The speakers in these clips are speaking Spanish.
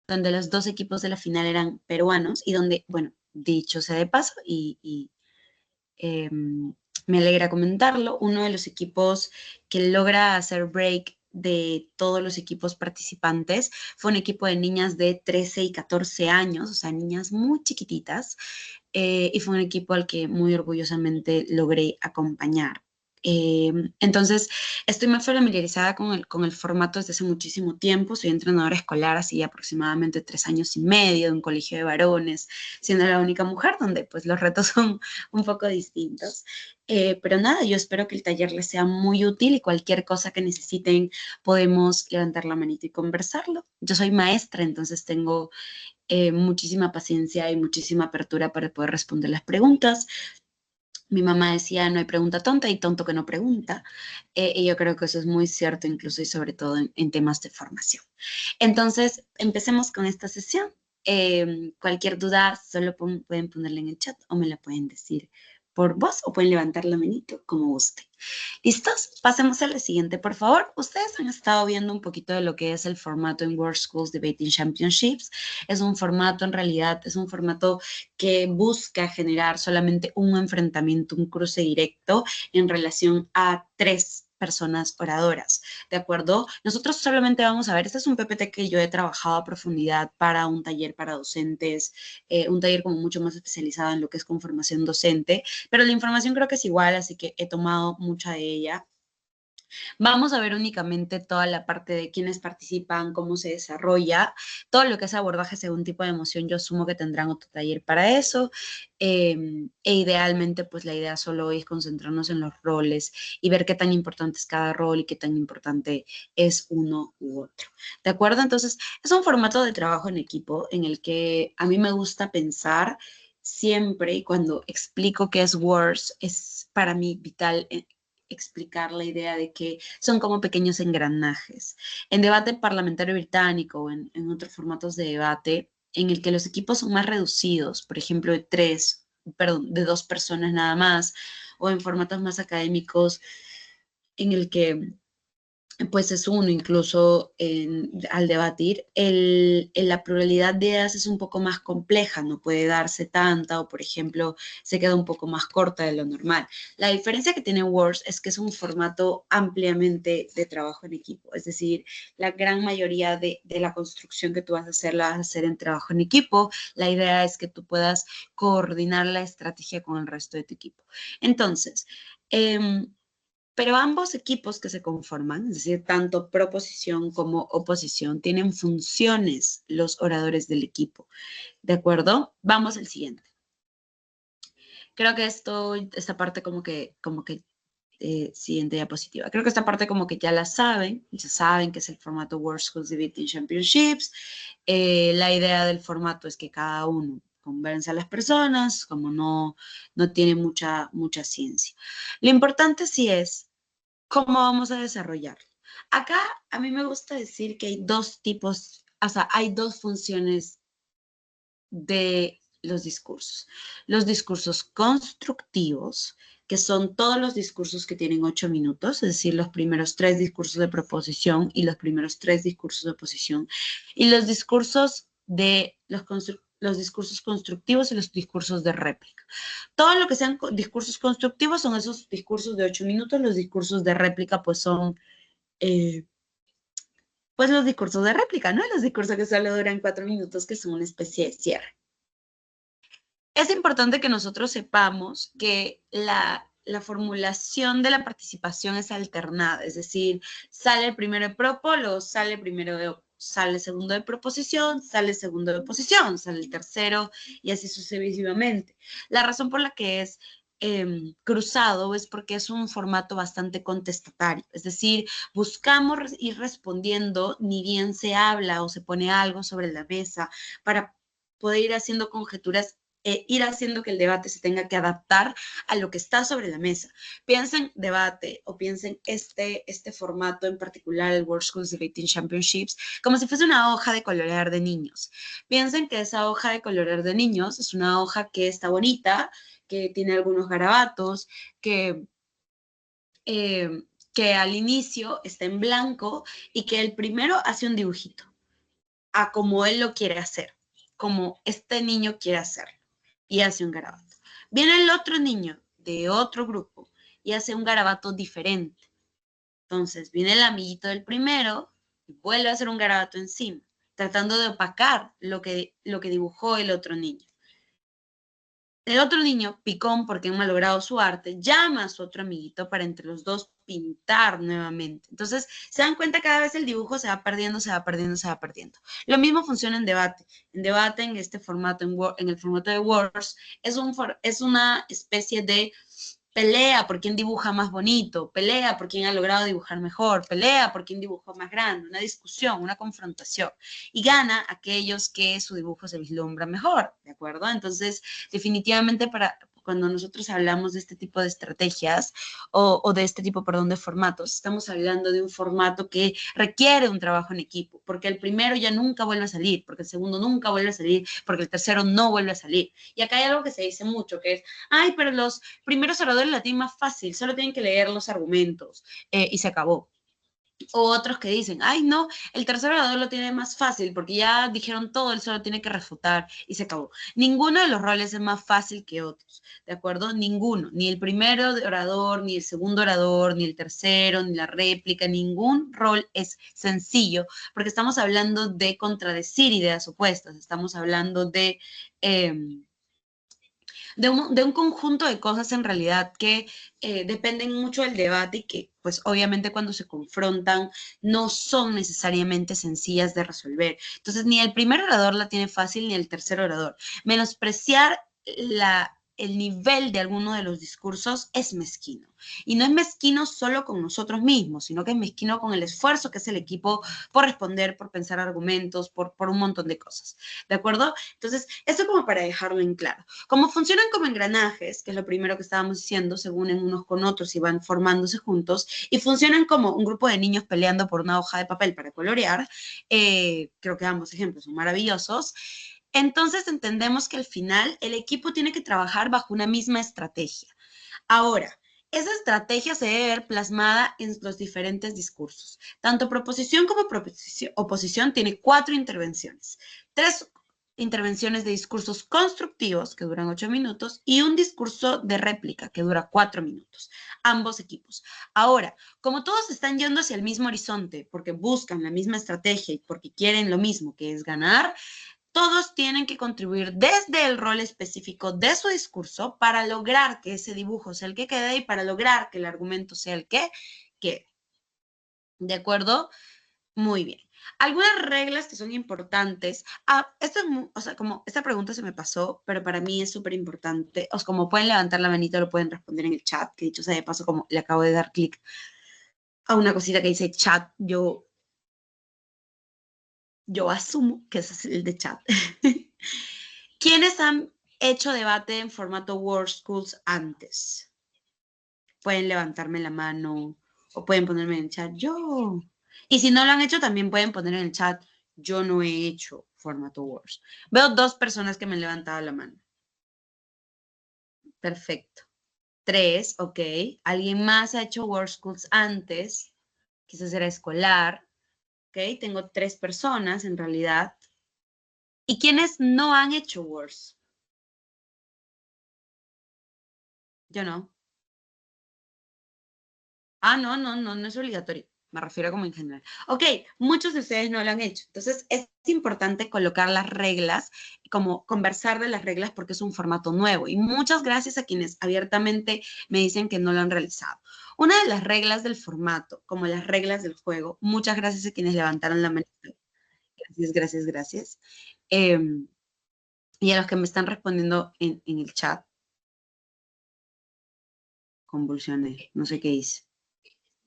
donde los dos equipos de la final eran peruanos y donde, bueno, dicho sea de paso, me alegra comentarlo, uno de los equipos que logra hacer break de todos los equipos participantes fue un equipo de niñas de 13 y 14 años, o sea, niñas muy chiquititas, y fue un equipo al que muy orgullosamente logré acompañar. Entonces, estoy más familiarizada con el formato desde hace muchísimo tiempo. Soy entrenadora escolar hace aproximadamente 3 años y medio de un colegio de varones, siendo la única mujer, donde pues los retos son un poco distintos. Pero nada, yo espero que el taller les sea muy útil y cualquier cosa que necesiten podemos levantar la manito y conversarlo. Yo soy maestra, entonces tengo muchísima paciencia y muchísima apertura para poder responder las preguntas. Mi mamá decía, no hay pregunta tonta y tonto que no pregunta. Y yo creo que eso es muy cierto, incluso y sobre todo en temas de formación. Entonces, empecemos con esta sesión. Cualquier duda, solo pueden ponerla en el chat o me la pueden decir por voz o pueden levantar la manito como guste. ¿Listos? Pasemos a la siguiente, por favor. Ustedes han estado viendo un poquito de lo que es el formato en World Schools Debating Championships. Es un formato, en realidad, es un formato que busca generar solamente un enfrentamiento, un cruce directo en relación a tres personas oradoras, ¿de acuerdo? Nosotros solamente vamos a ver, este es un PPT que yo he trabajado a profundidad para un taller para docentes, un taller como mucho más especializado en lo que es con formación docente, pero la información creo que es igual, así que he tomado mucha de ella. Vamos a ver únicamente toda la parte de quiénes participan, cómo se desarrolla, todo lo que es abordaje según tipo de emoción. Yo asumo que tendrán otro taller para eso. E idealmente, pues la idea solo es concentrarnos en los roles y ver qué tan importante es cada rol y qué tan importante es uno u otro. ¿De acuerdo? Entonces, es un formato de trabajo en equipo en el que a mí me gusta pensar siempre y cuando explico qué es Words, es para mí vital explicar la idea de que son como pequeños engranajes. En debate parlamentario británico o en otros formatos de debate, en el que los equipos son más reducidos, por ejemplo, de tres, perdón, de dos personas nada más, o en formatos más académicos, en el que pues es uno incluso al debatir, la pluralidad de ideas es un poco más compleja, no puede darse tanta o, por ejemplo, se queda un poco más corta de lo normal. La diferencia que tiene Words es que es un formato ampliamente de trabajo en equipo, es decir, la gran mayoría de la construcción que tú vas a hacer la vas a hacer en trabajo en equipo. La idea es que tú puedas coordinar la estrategia con el resto de tu equipo. Entonces, pero ambos equipos que se conforman, es decir, tanto proposición como oposición, tienen funciones los oradores del equipo. ¿De acuerdo? Vamos al siguiente. Creo que esta parte siguiente diapositiva. Creo que esta parte como que ya saben que es el formato World Schools Debating Championships. La idea del formato es que cada uno convence a las personas, como no tiene mucha ciencia. Lo importante sí es cómo vamos a desarrollarlo. Acá a mí me gusta decir que hay dos tipos, o sea, hay dos funciones de los discursos. Los discursos constructivos, que son todos los discursos que tienen 8 minutos, es decir, los primeros 3 discursos de proposición y los primeros 3 discursos de oposición, y los discursos de los discursos constructivos y los discursos de réplica. Todo lo que sean discursos constructivos son esos discursos de 8 minutos, los discursos de réplica pues son eh, pues los discursos de réplica, ¿no? Los discursos que solo duran 4 minutos, que son una especie de cierre. Es importante que nosotros sepamos que la formulación de la participación es alternada, es decir, sale el primero de propo, luego sale el segundo de proposición, sale el segundo de oposición, sale el tercero y así sucesivamente. La razón por la que es cruzado es porque es un formato bastante contestatario, es decir, buscamos ir respondiendo ni bien se habla o se pone algo sobre la mesa para poder ir haciendo conjeturas ir haciendo que el debate se tenga que adaptar a lo que está sobre la mesa. Piensen debate o piensen este formato en particular, el World Schools Debating Championships, como si fuese una hoja de colorear de niños. Piensen que esa hoja de colorear de niños es una hoja que está bonita, que tiene algunos garabatos, que al inicio está en blanco y que el primero hace un dibujito. a como él lo quiere hacer, como este niño quiere hacerlo, y hace un garabato. Viene el otro niño de otro grupo y hace un garabato diferente. Entonces viene el amiguito del primero y vuelve a hacer un garabato encima, tratando de opacar lo que dibujó el otro niño. El otro niño, picón porque han malogrado su arte, llama a su otro amiguito para entre los dos pintar nuevamente. Entonces, se dan cuenta cada vez el dibujo se va perdiendo, se va perdiendo, se va perdiendo. Lo mismo funciona en debate. En debate, en este formato, en el formato de Words, es una especie de pelea por quién dibuja más bonito, pelea por quién ha logrado dibujar mejor, pelea por quién dibujó más grande, una discusión, una confrontación. Y gana aquellos que su dibujo se vislumbra mejor, ¿de acuerdo? Entonces, definitivamente cuando nosotros hablamos de este tipo de estrategias o de este tipo, perdón, de formatos, estamos hablando de un formato que requiere un trabajo en equipo, porque el primero ya nunca vuelve a salir, porque el segundo nunca vuelve a salir, porque el tercero no vuelve a salir. Y acá hay algo que se dice mucho, que es, ay, pero los primeros oradores la tienen más fácil, solo tienen que leer los argumentos y se acabó. O otros que dicen, ay, no, el tercer orador lo tiene más fácil porque ya dijeron todo, él solo tiene que refutar y se acabó. Ninguno de los roles es más fácil que otros, ¿de acuerdo? Ninguno, ni el primero orador, ni el segundo orador, ni el tercero, ni la réplica, ningún rol es sencillo porque estamos hablando de contradecir ideas opuestas, estamos hablando de un conjunto de cosas en realidad que dependen mucho del debate y que pues obviamente cuando se confrontan no son necesariamente sencillas de resolver. Entonces ni el primer orador la tiene fácil ni el tercer orador. Menospreciar el nivel de alguno de los discursos es mezquino. Y no es mezquino solo con nosotros mismos, sino que es mezquino con el esfuerzo que es el equipo por responder, por pensar argumentos, por un montón de cosas. ¿De acuerdo? Entonces, esto como para dejarlo en claro. Como funcionan como engranajes, que es lo primero que estábamos diciendo, se unen unos con otros y van formándose juntos, y funcionan como un grupo de niños peleando por una hoja de papel para colorear, creo que ambos ejemplos son maravillosos. Entonces entendemos que al final el equipo tiene que trabajar bajo una misma estrategia. Ahora, esa estrategia se debe ver plasmada en los diferentes discursos. Tanto proposición como oposición tiene 4 intervenciones. 3 intervenciones de discursos constructivos que duran 8 minutos y un discurso de réplica que dura 4 minutos. Ambos equipos. Ahora, como todos están yendo hacia el mismo horizonte porque buscan la misma estrategia y porque quieren lo mismo, que es ganar, todos tienen que contribuir desde el rol específico de su discurso para lograr que ese dibujo sea el que quede y para lograr que el argumento sea el que quede. ¿De acuerdo? Muy bien. Algunas reglas que son importantes. Esto es, o sea, como esta pregunta se me pasó, pero para mí es súper importante. O sea, como pueden levantar la manita, lo pueden responder en el chat, que dicho sea de paso, como le acabo de dar clic a una cosita que dice chat, yo asumo que ese es el de chat. ¿Quiénes han hecho debate en formato World Schools antes? Pueden levantarme la mano o pueden ponerme en el chat, yo. Y si no lo han hecho, también pueden poner en el chat, yo no he hecho formato Words. Veo 2 personas que me han levantado la mano. Perfecto. 3, ok. ¿Alguien más ha hecho World Schools antes? Quizás era escolar. Ok, tengo 3 personas en realidad. ¿Y quiénes no han hecho Words? Yo no. No es obligatorio. Me refiero como en general. Ok, muchos de ustedes no lo han hecho. Entonces, es importante colocar las reglas, como conversar de las reglas porque es un formato nuevo. Y muchas gracias a quienes abiertamente me dicen que no lo han realizado. Una de las reglas del formato, como las reglas del juego, muchas gracias a quienes levantaron la mano. Gracias, gracias, gracias. Y a los que me están respondiendo en el chat, convulsiones, no sé qué dice.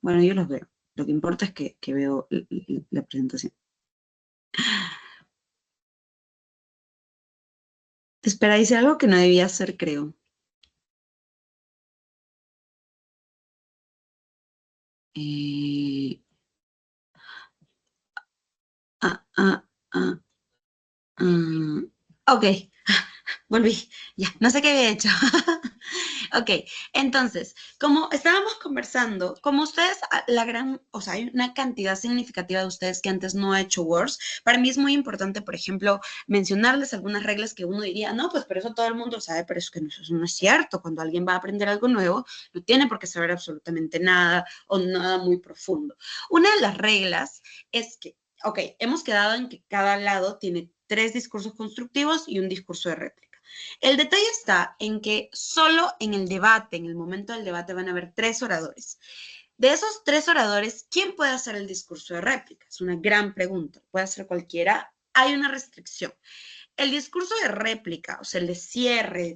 Bueno, yo los veo. Lo que importa es que veo la presentación. Espera, dice algo que no debía hacer, creo. Eh, ah, ah, ah, ah. Ok, volví. Ya, no sé qué había hecho. Ok, entonces, como estábamos conversando, como ustedes, o sea, hay una cantidad significativa de ustedes que antes no ha hecho Words, para mí es muy importante, por ejemplo, mencionarles algunas reglas que uno diría, no, pues pero eso todo el mundo sabe, pero es que eso no es cierto. Cuando alguien va a aprender algo nuevo, no tiene por qué saber absolutamente nada o nada muy profundo. Una de las reglas es que, ok, hemos quedado en que cada lado tiene 3 discursos constructivos y un discurso de réplica. El detalle está en que solo en el debate, en el momento del debate, van a haber 3 oradores. De esos 3 oradores, ¿quién puede hacer el discurso de réplica? Es una gran pregunta. ¿Puede hacer cualquiera? Hay una restricción. El discurso de réplica, o sea, el de cierre de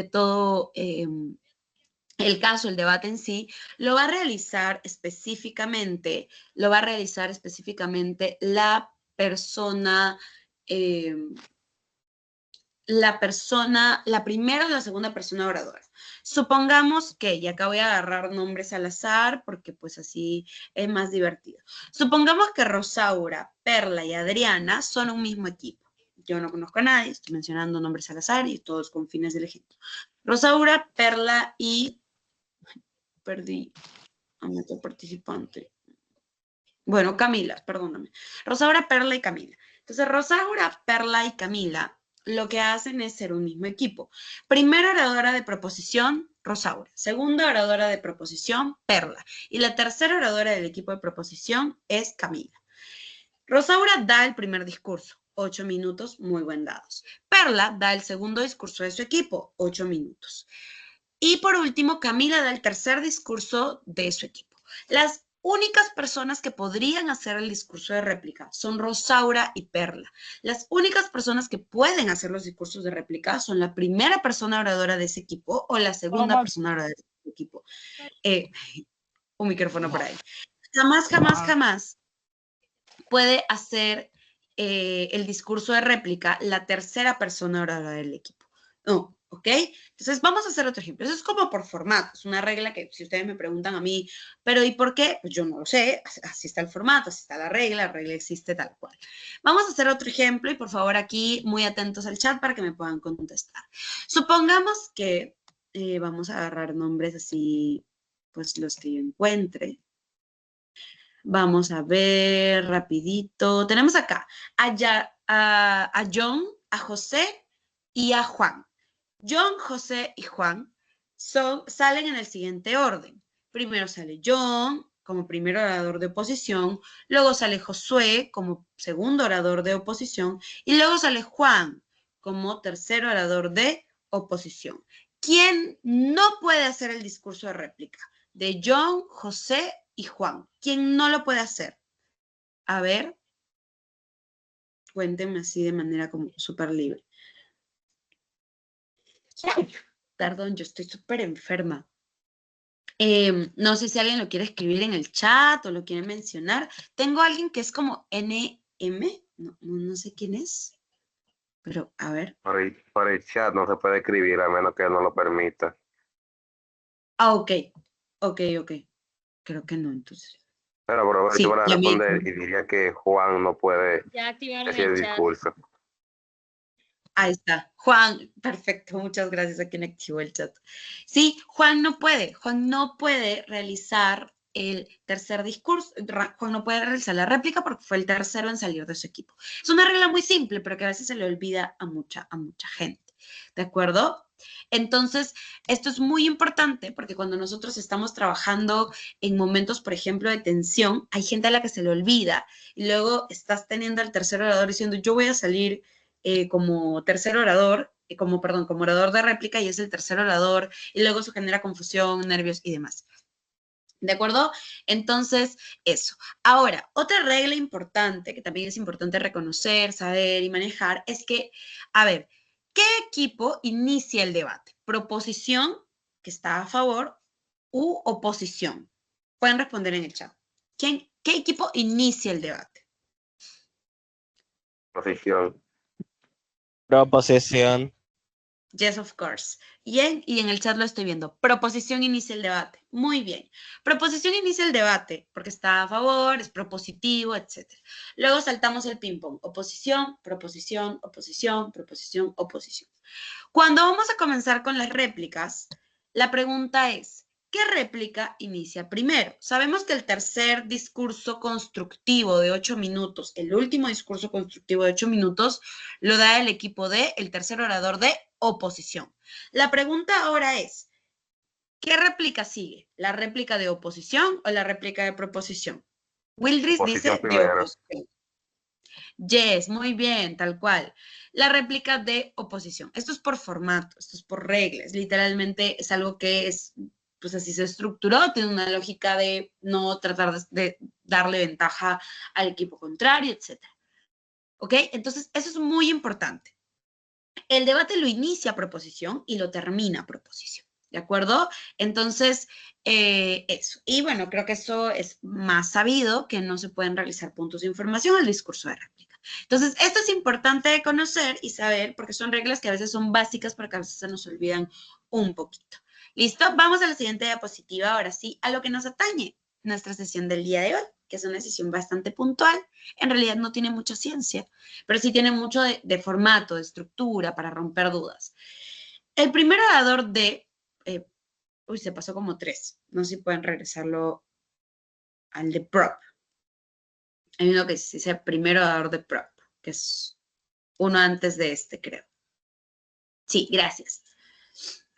todo el caso, el debate en sí, lo va a realizar específicamente eh, la primera o la segunda persona oradora. Supongamos que, y acá voy a agarrar nombres al azar porque pues así es más divertido. Supongamos que Rosaura, Perla y Adriana son un mismo equipo. Yo no conozco a nadie, estoy mencionando nombres al azar y todos con fines del ejemplo. Rosaura, Perla y... Perdí a mi otro participante. Bueno, Camila, perdóname. Rosaura, Perla y Camila. Entonces, Rosaura, Perla y Camila lo que hacen es ser un mismo equipo. Primera oradora de proposición, Rosaura. Segunda oradora de proposición, Perla. Y la tercera oradora del equipo de proposición es Camila. Rosaura da el primer discurso, 8 minutos, muy buen dados. Perla da el segundo discurso de su equipo, 8 minutos. Y por último, Camila da el tercer discurso de su equipo. Las únicas personas que podrían hacer el discurso de réplica son Rosaura y Perla. Las únicas personas que pueden hacer los discursos de réplica son la primera persona oradora de ese equipo o la segunda persona oradora de ese equipo. Un micrófono por ahí. Jamás puede hacer el discurso de réplica la tercera persona oradora del equipo. No, ¿ok? Entonces vamos a hacer otro ejemplo. Eso es como por formato, es una regla que si ustedes me preguntan a mí, pero ¿y por qué? Pues yo no lo sé, así está el formato, así está la regla existe tal cual. Vamos a hacer otro ejemplo y por favor aquí muy atentos al chat para que me puedan contestar. Supongamos que vamos a agarrar nombres así, pues los que yo encuentre. Vamos a ver rapidito. Tenemos acá a John, a José y a Juan. John, José y Juan salen en el siguiente orden. Primero sale John como primer orador de oposición, luego sale Josué como segundo orador de oposición y luego sale Juan como tercer orador de oposición. ¿Quién no puede hacer el discurso de réplica? De John, José y Juan. ¿Quién no lo puede hacer? A ver, cuéntenme así de manera como súper libre. Perdón, yo estoy súper enferma. No sé si alguien lo quiere escribir en el chat o lo quiere mencionar. Tengo a alguien que es como NM, no sé quién es, pero a ver. Por el chat no se puede escribir a menos que no lo permita. Ah, ok. Creo que no, entonces. Pero aprovecho Sí, para ya me responder y diría que Juan no puede Ya activaron decir el el chat. discurso. Ahí está. Juan, perfecto. Muchas gracias a quien activó el chat. Sí, Juan no puede. Juan no puede realizar el tercer discurso. Juan no puede realizar la réplica porque fue el tercero en salir de su equipo. Es una regla muy simple, pero que a veces se le olvida a mucha gente. ¿De acuerdo? Entonces, esto es muy importante porque cuando nosotros estamos trabajando en momentos, por ejemplo, de tensión, hay gente a la que se le olvida y luego estás teniendo al tercer orador diciendo, yo voy a salir como tercer orador, como orador de réplica y es el tercer orador y luego eso genera confusión, nervios y demás. ¿De acuerdo? Entonces, eso. Ahora, otra regla importante que también es importante reconocer, saber y manejar es que, a ver, ¿qué equipo inicia el debate? ¿Proposición, que está a favor, u oposición? Pueden responder en el chat. ¿Qué equipo inicia el debate? Posición. Proposición. Yes, of course. Y en el chat lo estoy viendo. Proposición inicia el debate. Muy bien. Proposición inicia el debate porque está a favor, es propositivo, etc. Luego saltamos el ping-pong. Oposición, proposición, oposición, proposición, oposición. Cuando vamos a comenzar con las réplicas, la pregunta es, ¿qué réplica inicia primero? Sabemos que el tercer discurso constructivo de 8 minutos, el último discurso constructivo de 8 minutos, lo da el equipo D, el tercer orador de oposición. La pregunta ahora es, ¿qué réplica sigue? ¿La réplica de oposición o la réplica de proposición? Wildris Oposición dice de primero. oposición. Yes, muy bien, tal cual. La réplica de oposición. Esto es por formato, esto es por reglas. Literalmente es algo que es, pues así se estructuró, tiene una lógica de no tratar de darle ventaja al equipo contrario, etc. ¿Ok? Entonces, eso es muy importante. El debate lo inicia a proposición y lo termina a proposición. ¿De acuerdo? Entonces, eso. Y bueno, creo que eso es más sabido, que no se pueden realizar puntos de información al discurso de réplica. Entonces, esto es importante de conocer y saber porque son reglas que a veces son básicas, pero que a veces se nos olvidan un poquito. ¿Listo? Vamos a la siguiente diapositiva, ahora sí, a lo que nos atañe nuestra sesión del día de hoy, que es una sesión bastante puntual. En realidad no tiene mucha ciencia, pero sí tiene mucho de formato, de estructura para romper dudas. El primer orador de, uy, se pasó como 3, no sé si pueden regresarlo al de prop. Hay uno que se dice primer orador de prop, que es uno antes de este, creo. Sí, gracias.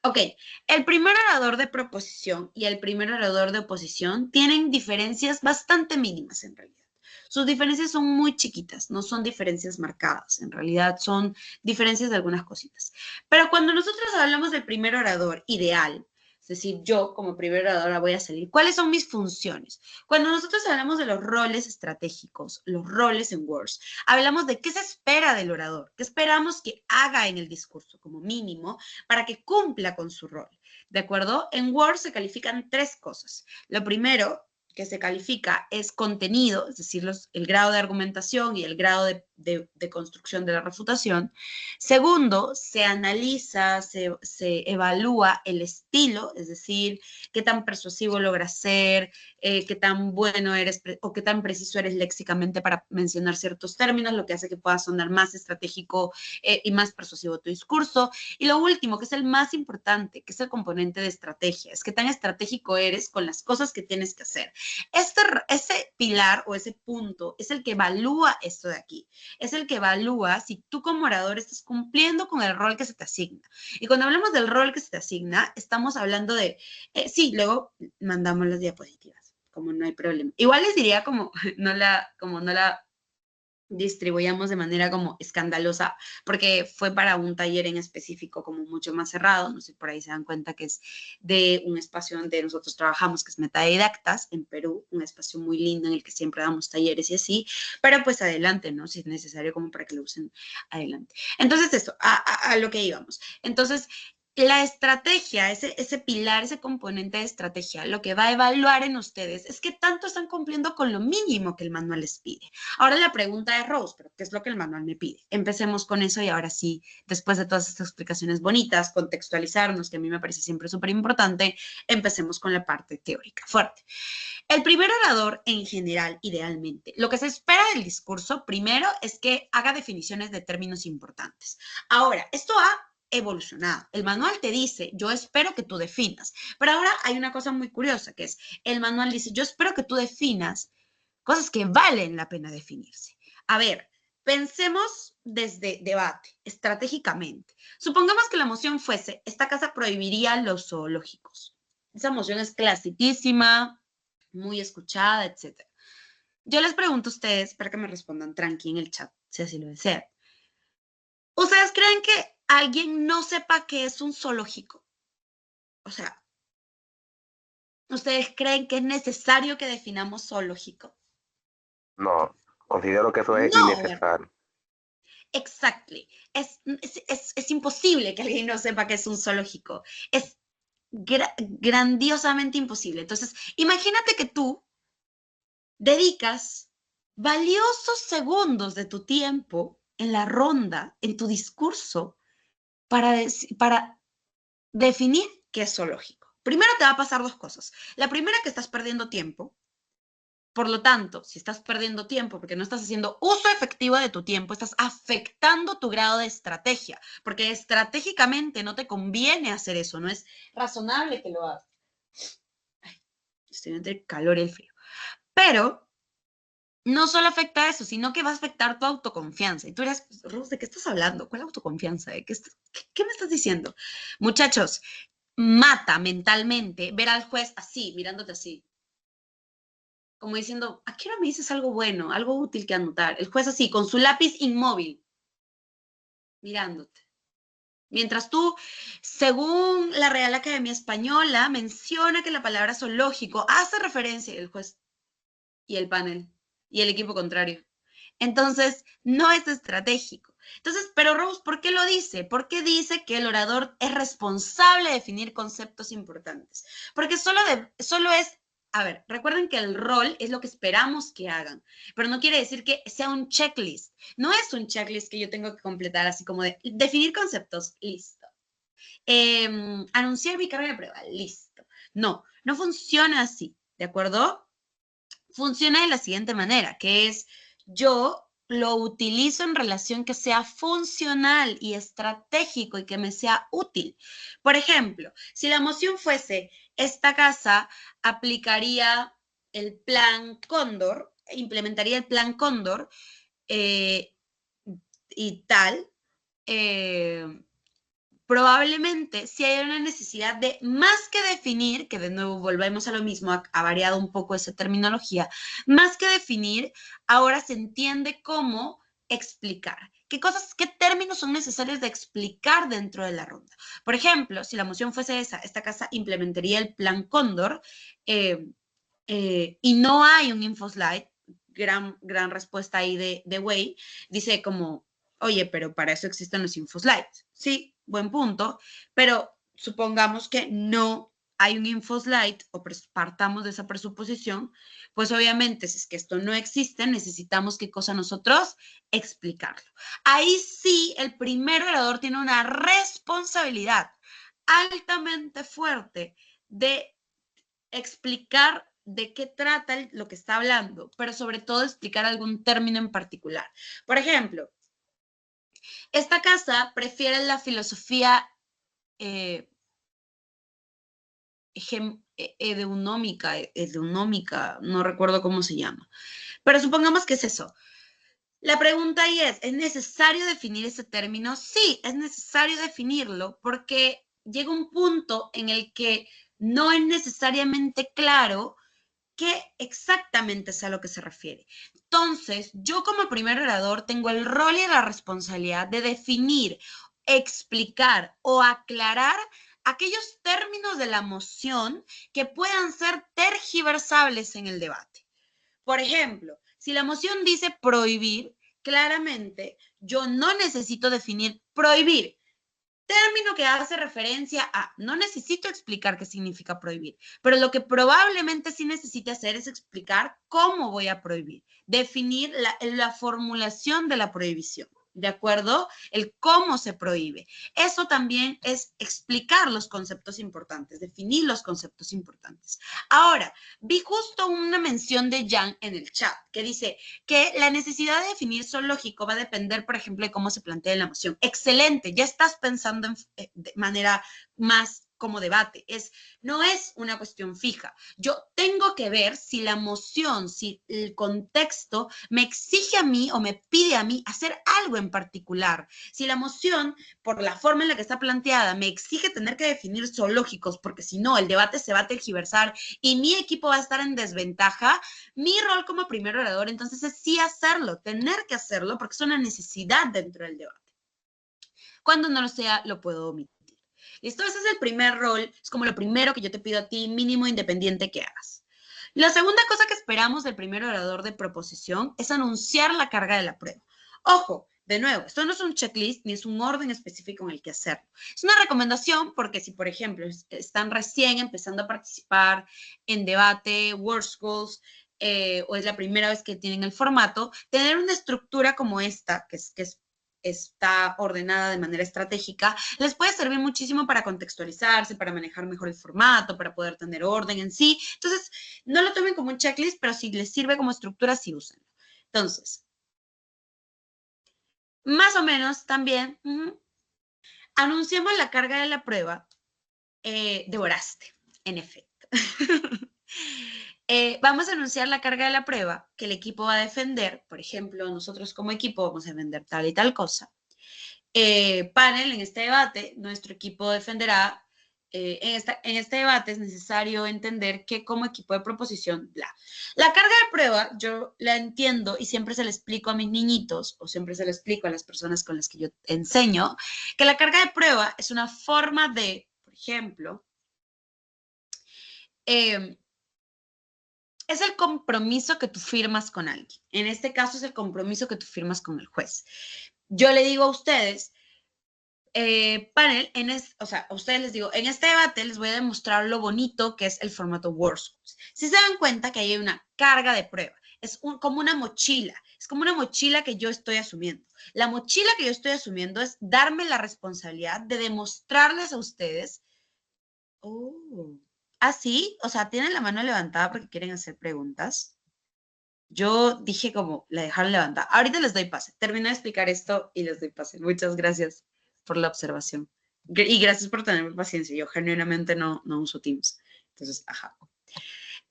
Ok, el primer orador de proposición y el primer orador de oposición tienen diferencias bastante mínimas en realidad. Sus diferencias son muy chiquitas, no son diferencias marcadas, en realidad son diferencias de algunas cositas. Pero cuando nosotros hablamos del primer orador ideal, es decir, yo como primer oradora voy a salir, ¿cuáles son mis funciones? Cuando nosotros hablamos de los roles estratégicos, los roles en Words, hablamos de qué se espera del orador, qué esperamos que haga en el discurso como mínimo para que cumpla con su rol. ¿De acuerdo? En Word se califican 3 cosas. Lo primero que se califica es contenido, es decir, el grado de argumentación y el grado de construcción de la refutación. Segundo, se analiza, se evalúa el estilo, es decir, qué tan persuasivo logras ser, qué tan bueno eres o qué tan preciso eres léxicamente para mencionar ciertos términos, lo que hace que pueda sonar más estratégico y más persuasivo tu discurso. Y lo último, que es el más importante, que es el componente de estrategia, es qué tan estratégico eres con las cosas que tienes que hacer. Ese pilar o ese punto es el que evalúa esto de aquí, es el que evalúa si tú como orador estás cumpliendo con el rol que se te asigna. Y cuando hablamos del rol que se te asigna, estamos hablando de, sí, luego mandamos las diapositivas, como no hay problema. Igual les diría como no la distribuyamos de manera como escandalosa, porque fue para un taller en específico como mucho más cerrado, no sé, por ahí se dan cuenta que es de un espacio donde nosotros trabajamos, que es Metadidactas, en Perú, un espacio muy lindo en el que siempre damos talleres y así, pero pues adelante, ¿no? Si es necesario como para que lo usen, adelante. Entonces eso, a lo que íbamos. Entonces, la estrategia, ese pilar, ese componente de estrategia, lo que va a evaluar en ustedes es qué tanto están cumpliendo con lo mínimo que el manual les pide. Ahora la pregunta es, Rose, ¿pero qué es lo que el manual me pide? Empecemos con eso y ahora sí, después de todas estas explicaciones bonitas, contextualizarnos, que a mí me parece siempre súper importante, empecemos con la parte teórica fuerte. El primer orador, en general, idealmente, lo que se espera del discurso, primero, es que haga definiciones de términos importantes. Ahora, esto ha evolucionado. El manual te dice, yo espero que tú definas, pero ahora hay una cosa muy curiosa, que es, el manual dice, yo espero que tú definas cosas que valen la pena definirse. A ver, pensemos desde debate, estratégicamente. Supongamos que la moción fuese, esta casa prohibiría los zoológicos. Esa moción es clasiquísima, muy escuchada, etc. Yo les pregunto a ustedes, para que me respondan tranqui en el chat, si así lo desean. ¿Ustedes creen que alguien no sepa qué es un zoológico? O sea, ¿ustedes creen que es necesario que definamos zoológico? No, considero que eso es No, ¿verdad? innecesario. Exactly. Es imposible que alguien no sepa que es un zoológico. Es grandiosamente imposible. Entonces, imagínate que tú dedicas valiosos segundos de tu tiempo en la ronda, en tu discurso, para definir qué es zoológico. Primero te va a pasar dos cosas. La primera, que estás perdiendo tiempo. Por lo tanto, si estás perdiendo tiempo porque no estás haciendo uso efectivo de tu tiempo, estás afectando tu grado de estrategia, porque estratégicamente no te conviene hacer eso, no es razonable que lo hagas. Ay, estoy entre el calor y el frío. Pero no solo afecta eso, sino que va a afectar tu autoconfianza. Y tú dirás, Rose, ¿de qué estás hablando? ¿Cuál autoconfianza? ¿Qué me estás diciendo? Muchachos, mata mentalmente ver al juez así, mirándote así, como diciendo, ¿a qué hora me dices algo bueno, algo útil que anotar? El juez así, con su lápiz inmóvil, mirándote. Mientras tú, según la Real Academia Española, menciona que la palabra zoológico hace referencia, el juez y el panel y el equipo contrario. Entonces, no es estratégico. Entonces, pero Rose, ¿por qué lo dice? ¿Por qué dice que el orador es responsable de definir conceptos importantes? Porque solo es, a ver, recuerden que el rol es lo que esperamos que hagan, pero no quiere decir que sea un checklist. No es un checklist que yo tengo que completar así como de definir conceptos, listo. Anunciar mi carga de prueba, listo. No, no funciona así, ¿de acuerdo? Funciona de la siguiente manera, que es yo lo utilizo en relación que sea funcional y estratégico y que me sea útil. Por ejemplo, si la moción fuese, esta casa aplicaría el plan Cóndor, implementaría el plan Cóndor eh, y tal, eh, probablemente si hay una necesidad de más que definir, que de nuevo volvemos a lo mismo, ha variado un poco esa terminología, más que definir, ahora se entiende cómo explicar. ¿Qué términos son necesarios de explicar dentro de la ronda? Por ejemplo, si la moción fuese esa, esta casa implementaría el plan Cóndor y no hay un InfoSlide, gran respuesta ahí de Wei, dice como, oye, pero para eso existen los InfoSlides. Sí, buen punto, pero supongamos que no hay un InfoSlide o partamos de esa presuposición, pues obviamente si es que esto no existe, necesitamos qué cosa nosotros explicarlo. Ahí sí, el primer orador tiene una responsabilidad altamente fuerte de explicar de qué trata lo que está hablando, pero sobre todo explicar algún término en particular. Por ejemplo, esta casa prefiere la filosofía edeunómica, no recuerdo cómo se llama, pero supongamos que es eso. La pregunta ahí ¿es necesario definir ese término? Sí, es necesario definirlo porque llega un punto en el que no es necesariamente claro qué exactamente es a lo que se refiere. Entonces, yo como primer orador tengo el rol y la responsabilidad de definir, explicar o aclarar aquellos términos de la moción que puedan ser tergiversables en el debate. Por ejemplo, si la moción dice prohibir, claramente yo no necesito definir prohibir, término que hace referencia a, no necesito explicar qué significa prohibir, pero lo que probablemente sí necesite hacer es explicar cómo voy a prohibir, definir la formulación de la prohibición. ¿De acuerdo? El cómo se prohíbe. Eso también es explicar los conceptos importantes, definir los conceptos importantes. Ahora, vi justo una mención de Jan en el chat que dice que la necesidad de definir zoológico va a depender, por ejemplo, de cómo se plantea la moción. Excelente, ya estás pensando de manera más como debate. No es una cuestión fija. Yo tengo que ver si la moción, si el contexto me exige a mí o me pide a mí hacer algo en particular. Si la moción, por la forma en la que está planteada, me exige tener que definir zoológicos, porque si no, el debate se va a tergiversar y mi equipo va a estar en desventaja, mi rol como primer orador entonces es sí hacerlo, tener que hacerlo, porque es una necesidad dentro del debate. Cuando no lo sea, lo puedo omitir. ¿Listo? Ese es el primer rol, es como lo primero que yo te pido a ti, mínimo independiente que hagas. La segunda cosa que esperamos del primer orador de proposición es anunciar la carga de la prueba. Ojo, de nuevo, esto no es un checklist ni es un orden específico en el que hacerlo. Es una recomendación porque si, por ejemplo, están recién empezando a participar en debate, WordSchools, o es la primera vez que tienen el formato, tener una estructura como esta, que es está ordenada de manera estratégica, les puede servir muchísimo para contextualizarse, para manejar mejor el formato, para poder tener orden en sí. Entonces, no lo tomen como un checklist, pero si les sirve como estructura, sí úsenlo. Entonces, más o menos también, anunciamos la carga de la prueba. Devoraste, en efecto. Vamos a anunciar la carga de la prueba que el equipo va a defender. Por ejemplo, nosotros como equipo vamos a defender tal y tal cosa. Panel, en este debate, nuestro equipo defenderá, en este debate es necesario entender que como equipo de proposición, bla. La carga de prueba, yo la entiendo y siempre se la explico a mis niñitos o siempre se la explico a las personas con las que yo enseño, que la carga de prueba es una forma de, por ejemplo, es el compromiso que tú firmas con alguien. En este caso es el compromiso que tú firmas con el juez. Yo le digo a ustedes, panel, o sea, a ustedes les digo, en este debate les voy a demostrar lo bonito que es el formato WordScopes. Si se dan cuenta que hay una carga de prueba, es como una mochila, es como una mochila que yo estoy asumiendo. La mochila que yo estoy asumiendo es darme la responsabilidad de demostrarles a ustedes, así, o sea, tienen la mano levantada porque quieren hacer preguntas. Yo dije como, la dejaron levantada. Ahorita les doy pase. Termino de explicar esto y les doy pase. Muchas gracias por la observación. Y gracias por tenerme paciencia. Yo genuinamente no uso Teams. Entonces, ajá.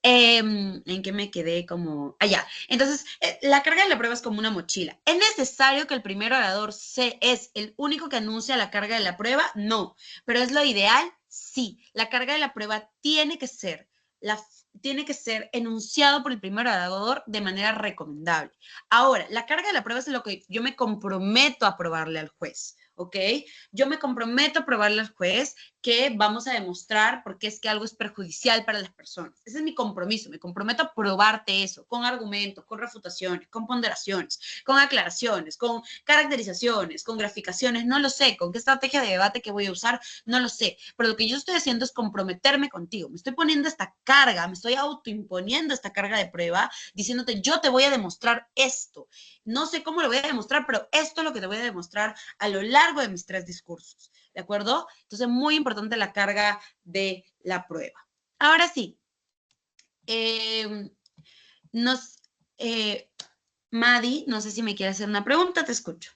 ¿En qué me quedé? Como, allá. Entonces, la carga de la prueba es como una mochila. ¿Es necesario que el primer orador es el único que anuncia la carga de la prueba? No. ¿Pero es lo ideal? Sí. La carga de la prueba tiene que ser enunciado por el primer orador de manera recomendable. Ahora, la carga de la prueba es lo que yo me comprometo a probarle al juez, ¿ok? Yo me comprometo a probarle al juez que vamos a demostrar por qué es que algo es perjudicial para las personas. Ese es mi compromiso, me comprometo a probarte eso, con argumentos, con refutaciones, con ponderaciones, con aclaraciones, con caracterizaciones, con graficaciones, no lo sé, con qué estrategia de debate que voy a usar, no lo sé, pero lo que yo estoy haciendo es comprometerme contigo, me estoy poniendo esta carga, me estoy autoimponiendo esta carga de prueba, diciéndote, yo te voy a demostrar esto, no sé cómo lo voy a demostrar, pero esto es lo que te voy a demostrar a lo largo de mis 3 discursos, ¿de acuerdo? Entonces, muy importante la carga de la prueba. Ahora sí, Madi, no sé si me quiere hacer una pregunta, te escucho.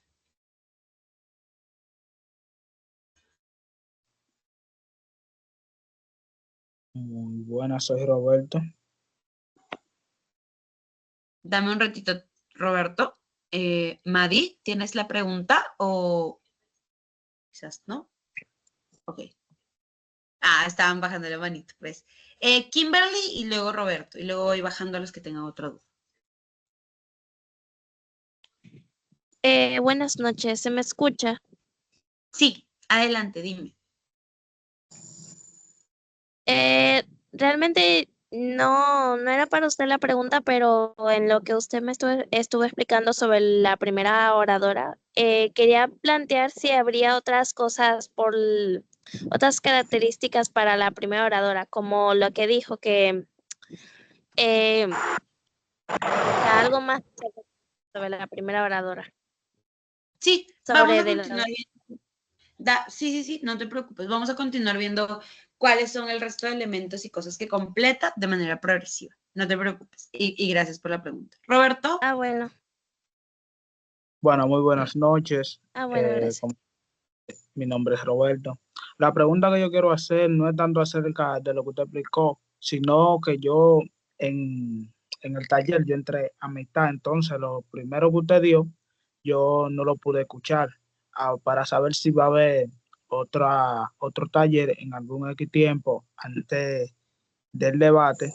Muy buenas, soy Roberto. Dame un ratito, Roberto. Madi, ¿tienes la pregunta o quizás no? Ok. Estaban bajando la manito, pues. Kimberly y luego Roberto, y luego voy bajando a los que tengan otra duda. Buenas noches, ¿se me escucha? Sí, adelante, dime. Realmente no era para usted la pregunta, pero en lo que usted me estuvo explicando sobre la primera oradora, quería plantear si habría otras cosas otras características para la primera oradora, como lo que dijo que algo más sobre la primera oradora. Sí, sobre vamos a continuar viendo. Sí, no te preocupes. Vamos a continuar viendo cuáles son el resto de elementos y cosas que completa de manera progresiva. No te preocupes. Y gracias por la pregunta. Roberto. Bueno. Bueno, muy buenas noches. Bueno, gracias. Mi nombre es Roberto. La pregunta que yo quiero hacer no es tanto acerca de lo que usted explicó, sino que yo en el taller yo entré a mitad, entonces lo primero que usted dio, yo no lo pude escuchar para saber si va a haber otro taller en algún X tiempo antes del debate,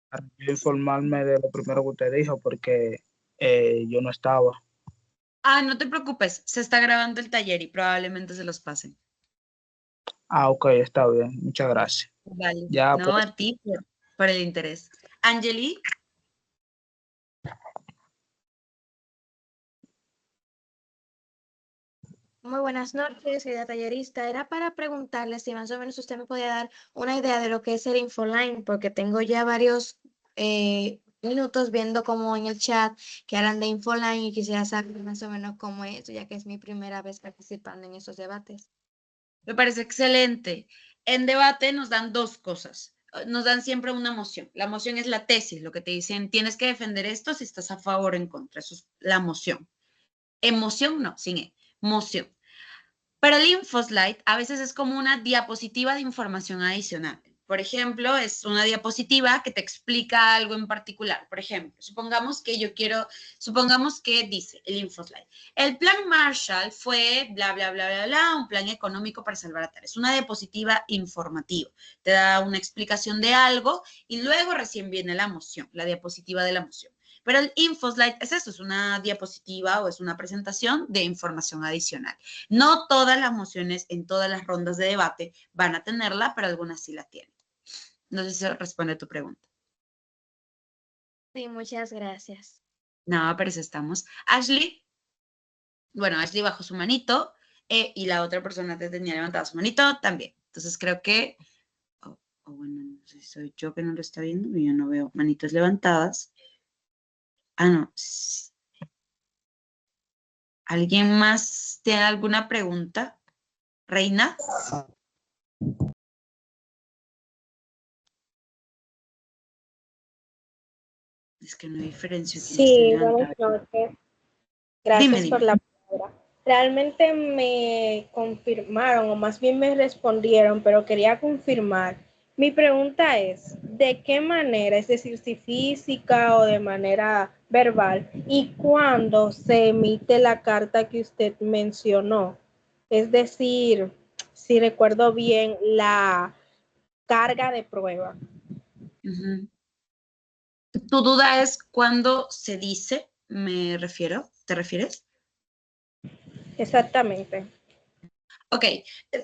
para yo informarme de lo primero que usted dijo, porque yo no estaba. No te preocupes, se está grabando el taller y probablemente se los pasen. Ok, está bien, muchas gracias. Vale, Ya, no, pues. a ti por el interés. Angeli. Muy buenas noches, soy la tallerista. Era para preguntarle si más o menos usted me podía dar una idea de lo que es el Infoline, porque tengo ya varios minutos viendo como en el chat que eran de Infoline y quisiera saber más o menos cómo es eso, ya que es mi primera vez participando en esos debates. Me parece excelente. En debate nos dan dos cosas. Nos dan siempre una moción. La moción es la tesis, lo que te dicen, tienes que defender esto si estás a favor o en contra. Eso es la moción. Emoción, no, sin E, moción. Pero el InfoSlide a veces es como una diapositiva de información adicional. Por ejemplo, es una diapositiva que te explica algo en particular. Por ejemplo, supongamos que dice el InfoSlide. El plan Marshall fue bla, bla, bla, bla, bla, un plan económico para salvar a Tara. Es una diapositiva informativa. Te da una explicación de algo y luego recién viene la moción, la diapositiva de la moción. Pero el InfoSlide es eso, es una diapositiva o es una presentación de información adicional. No todas las mociones en todas las rondas de debate van a tenerla, pero algunas sí la tienen. No sé si eso responde a tu pregunta. Sí, muchas gracias. No, pero eso estamos. Ashley, bueno, Ashley bajó su manito y la otra persona te tenía levantada su manito también. Entonces creo que, bueno, no sé si soy yo que no lo está viendo, yo no veo manitos levantadas. Ah, no. ¿Alguien más tiene alguna pregunta? Reina. Es que no hay diferencia. Sí, buenas noches. Gracias Dime. por la palabra. Realmente me confirmaron, o más bien me respondieron, pero quería confirmar. Mi pregunta es, ¿de qué manera, es decir, si física o de manera verbal, y cuándo se emite la carta que usted mencionó? Es decir, si recuerdo bien, la carga de prueba. Uh-huh. ¿Tu duda es cuándo se dice, me refiero? ¿Te refieres? Exactamente. Ok,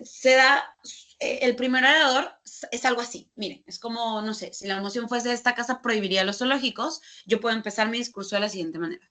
se da, el primer orador es algo así, miren, es como, no sé, si la moción fuese de esta casa prohibiría los zoológicos, yo puedo empezar mi discurso de la siguiente manera.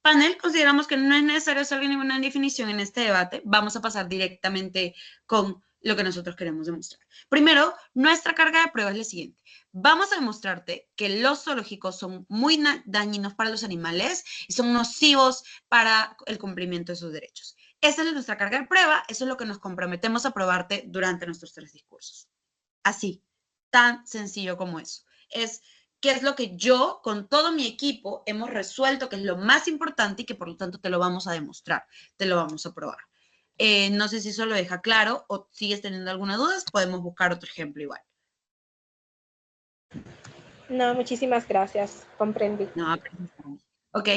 Panel, consideramos que no es necesario hacer ninguna definición en este debate, vamos a pasar directamente con lo que nosotros queremos demostrar. Primero, nuestra carga de prueba es la siguiente. Vamos a demostrarte que los zoológicos son muy dañinos para los animales y son nocivos para el cumplimiento de sus derechos. Esa es nuestra carga de prueba, eso es lo que nos comprometemos a probarte durante nuestros 3 discursos. Así, tan sencillo como eso. Es qué es lo que yo, con todo mi equipo, hemos resuelto que es lo más importante y que por lo tanto te lo vamos a demostrar, te lo vamos a probar. No sé si eso lo deja claro o sigues teniendo alguna duda, podemos buscar otro ejemplo igual. No, muchísimas gracias, comprendí. No, ok,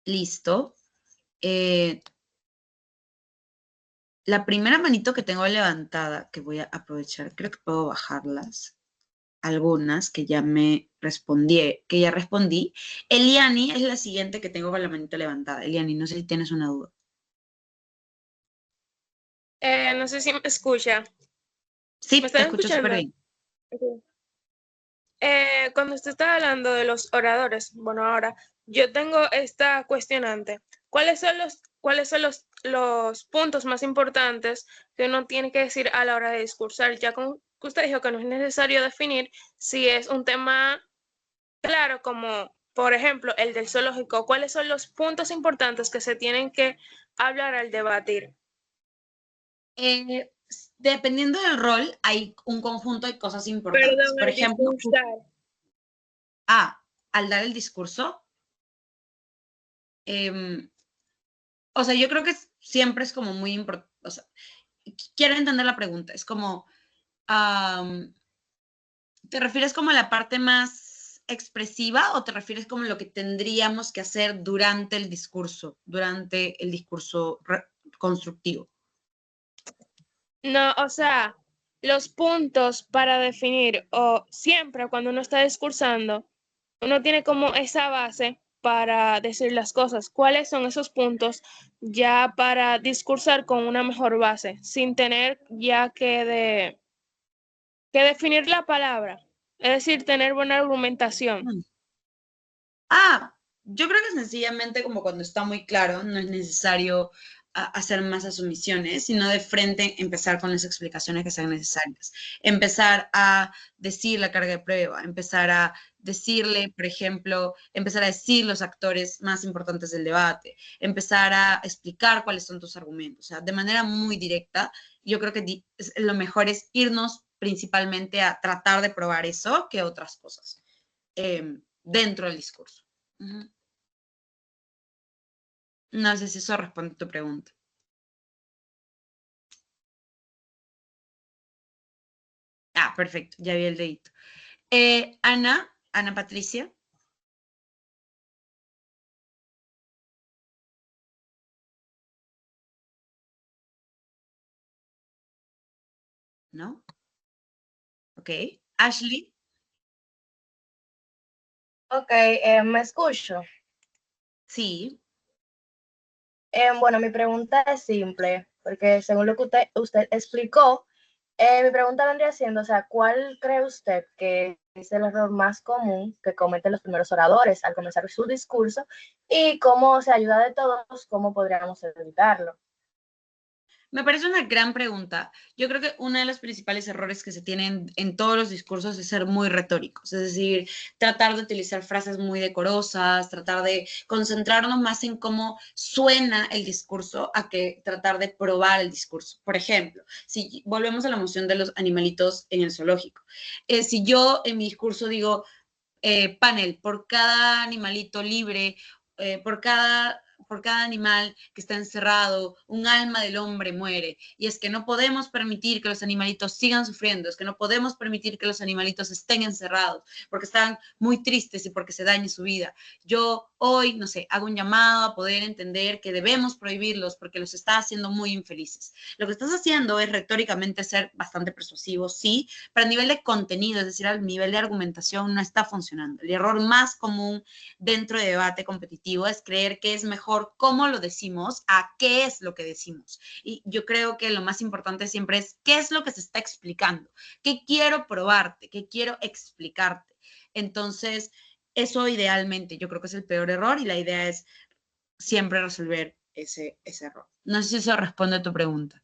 listo. La primera manito que tengo levantada, que voy a aprovechar, creo que puedo bajarlas. Algunas que ya respondí. Eliani es la siguiente que tengo con la manita levantada. Eliani, no sé si tienes una duda. No sé si me escucha. Sí, ¿Me te están escucho súper escuchando? bien. Cuando usted está hablando de los oradores, bueno, ahora yo tengo esta cuestionante. ¿Cuáles son los puntos más importantes que uno tiene que decir a la hora de discursar? Ya como usted dijo que no es necesario definir si es un tema claro, como por ejemplo el del zoológico, ¿cuáles son los puntos importantes que se tienen que hablar al debatir? Dependiendo del rol, hay un conjunto de cosas importantes. Perdón, Por al ejemplo, discursar. al dar el discurso, o sea, yo creo que siempre es como muy importante, o sea, quiero entender la pregunta, es como, ¿te refieres como a la parte más expresiva o te refieres como lo que tendríamos que hacer durante el discurso constructivo? No, o sea, los puntos para definir, o siempre cuando uno está discursando, uno tiene como esa base para decir las cosas. ¿Cuáles son esos puntos ya para discursar con una mejor base, sin tener ya que definir la palabra? Es decir, tener buena argumentación. Yo creo que sencillamente como cuando está muy claro, no es necesario hacer más asumiciones, sino de frente empezar con las explicaciones que sean necesarias. Empezar a decir la carga de prueba, empezar a decirle, por ejemplo, empezar a decir los actores más importantes del debate, empezar a explicar cuáles son tus argumentos, o sea, de manera muy directa. Yo creo que lo mejor es irnos principalmente a tratar de probar eso que otras cosas dentro del discurso. No sé si eso responde a tu pregunta. Ah, perfecto, ya vi el dedito. Ana Patricia. ¿No? Ok. Ashley. Ok, ¿me escucho? Sí. Bueno, mi pregunta es simple, porque según lo que usted explicó, mi pregunta vendría siendo, o sea, ¿cuál cree usted que es el error más común que cometen los primeros oradores al comenzar su discurso y cómo se ayuda de todos, cómo podríamos evitarlo? Me parece una gran pregunta. Yo creo que uno de los principales errores que se tienen en todos los discursos es ser muy retóricos, es decir, tratar de utilizar frases muy decorosas, tratar de concentrarnos más en cómo suena el discurso a que tratar de probar el discurso. Por ejemplo, si volvemos a la emoción de los animalitos en el zoológico, si yo en mi discurso digo, panel, por cada animalito libre, por cada animal que está encerrado, un alma del hombre muere. Y es que no podemos permitir que los animalitos sigan sufriendo, es que no podemos permitir que los animalitos estén encerrados porque están muy tristes y porque se dañe su vida. Yo hoy, no sé, hago un llamado a poder entender que debemos prohibirlos porque los está haciendo muy infelices. Lo que estás haciendo es retóricamente ser bastante persuasivo, sí, pero a nivel de contenido, es decir, a nivel de argumentación no está funcionando. El error más común dentro de debate competitivo es creer que es mejor cómo lo decimos a qué es lo que decimos. Y yo creo que lo más importante siempre es qué es lo que se está explicando, qué quiero probarte, qué quiero explicarte. Entonces, eso idealmente yo creo que es el peor error y la idea es siempre resolver ese error. No sé si eso responde a tu pregunta.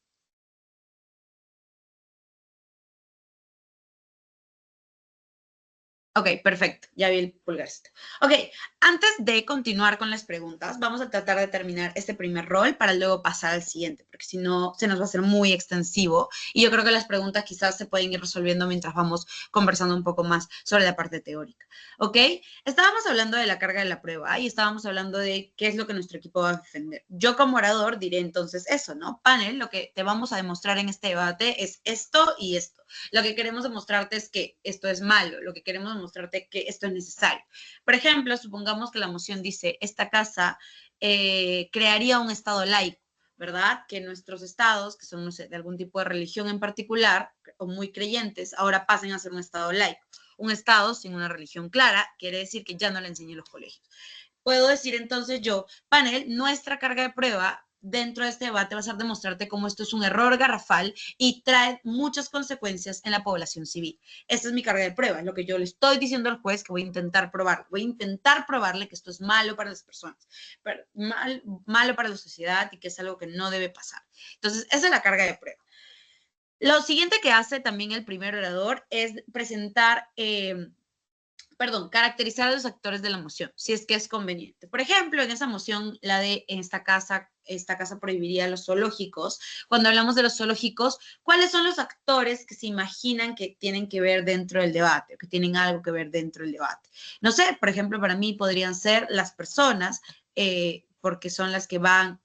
Ok, perfecto. Ya vi el pulgarcito. Ok, antes de continuar con las preguntas, vamos a tratar de terminar este primer rol para luego pasar al siguiente, porque si no, se nos va a hacer muy extensivo. Y yo creo que las preguntas quizás se pueden ir resolviendo mientras vamos conversando un poco más sobre la parte teórica. Ok, estábamos hablando de la carga de la prueba y estábamos hablando de qué es lo que nuestro equipo va a defender. Yo como orador diré entonces eso, ¿no? Panel, lo que te vamos a demostrar en este debate es esto y esto. Lo que queremos demostrarte es que esto es malo, lo que queremos demostrarte que esto es necesario. Por ejemplo, supongamos que la moción dice, esta casa crearía un estado laico, ¿verdad? Que nuestros estados, que son, no sé, de algún tipo de religión en particular, o muy creyentes, ahora pasen a ser un estado laico. Un estado sin una religión clara quiere decir que ya no le enseñé en los colegios. Puedo decir entonces yo, panel, nuestra carga de prueba dentro de este debate va a ser demostrarte cómo esto es un error garrafal y trae muchas consecuencias en la población civil. Esta es mi carga de prueba, es lo que yo le estoy diciendo al juez que voy a intentar probar. Voy a intentar probarle que esto es malo para las personas, malo para la sociedad y que es algo que no debe pasar. Entonces, esa es la carga de prueba. Lo siguiente que hace también el primer orador es presentar... caracterizar a los actores de la moción, si es que es conveniente. Por ejemplo, en esa moción, la de esta casa prohibiría los zoológicos. Cuando hablamos de los zoológicos, ¿cuáles son los actores que se imaginan que tienen que ver dentro del debate, que tienen algo que ver dentro del debate? No sé, por ejemplo, para mí podrían ser las personas, porque son las que van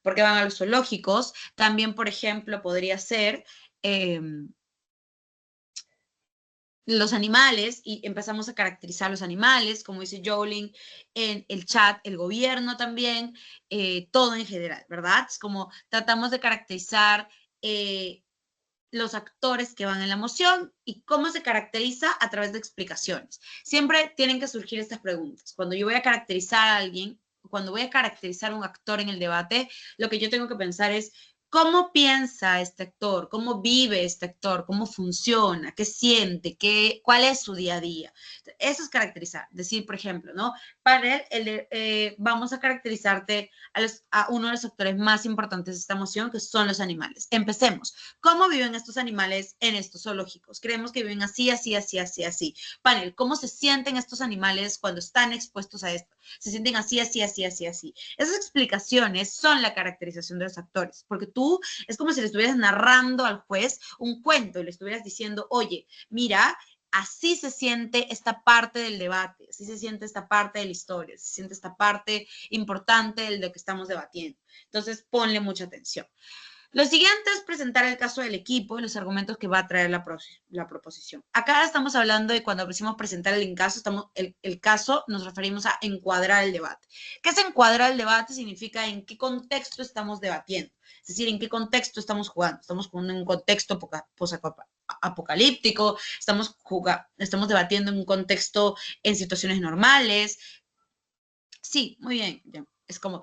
porque van a los zoológicos. También, por ejemplo, podría ser... los animales y empezamos a caracterizar los animales, como dice Jolene en el chat, el gobierno también, todo en general, ¿verdad? Es como tratamos de caracterizar los actores que van en la moción y cómo se caracteriza a través de explicaciones. Siempre tienen que surgir estas preguntas. Cuando yo voy a caracterizar a alguien, cuando voy a caracterizar a un actor en el debate, lo que yo tengo que pensar es ¿Cómo piensa este actor? ¿Cómo vive este actor? ¿Cómo funciona? ¿Qué siente? ¿Cuál es su día a día? Eso es caracterizar. Decir, por ejemplo, ¿no? Panel, vamos a caracterizarte a uno de los actores más importantes de esta emoción, que son los animales. Empecemos. ¿Cómo viven estos animales en estos zoológicos? Creemos que viven así, así, así, así, así. Panel, ¿cómo se sienten estos animales cuando están expuestos a esto? Se sienten así, así, así, así, así. Esas explicaciones son la caracterización de los actores, porque tú es como si le estuvieras narrando al juez un cuento y le estuvieras diciendo, oye, mira, así se siente esta parte del debate, así se siente esta parte de la historia, se siente esta parte importante de lo que estamos debatiendo. Entonces, ponle mucha atención. Lo siguiente es presentar el caso del equipo y los argumentos que va a traer la proposición. Acá estamos hablando de cuando decimos presentar el caso, el caso nos referimos a encuadrar el debate. ¿Qué es encuadrar el debate? Significa en qué contexto estamos debatiendo. Es decir, en qué contexto estamos jugando. Estamos jugando en un contexto apocalíptico, estamos debatiendo en un contexto en situaciones normales. Sí, muy bien. Es como,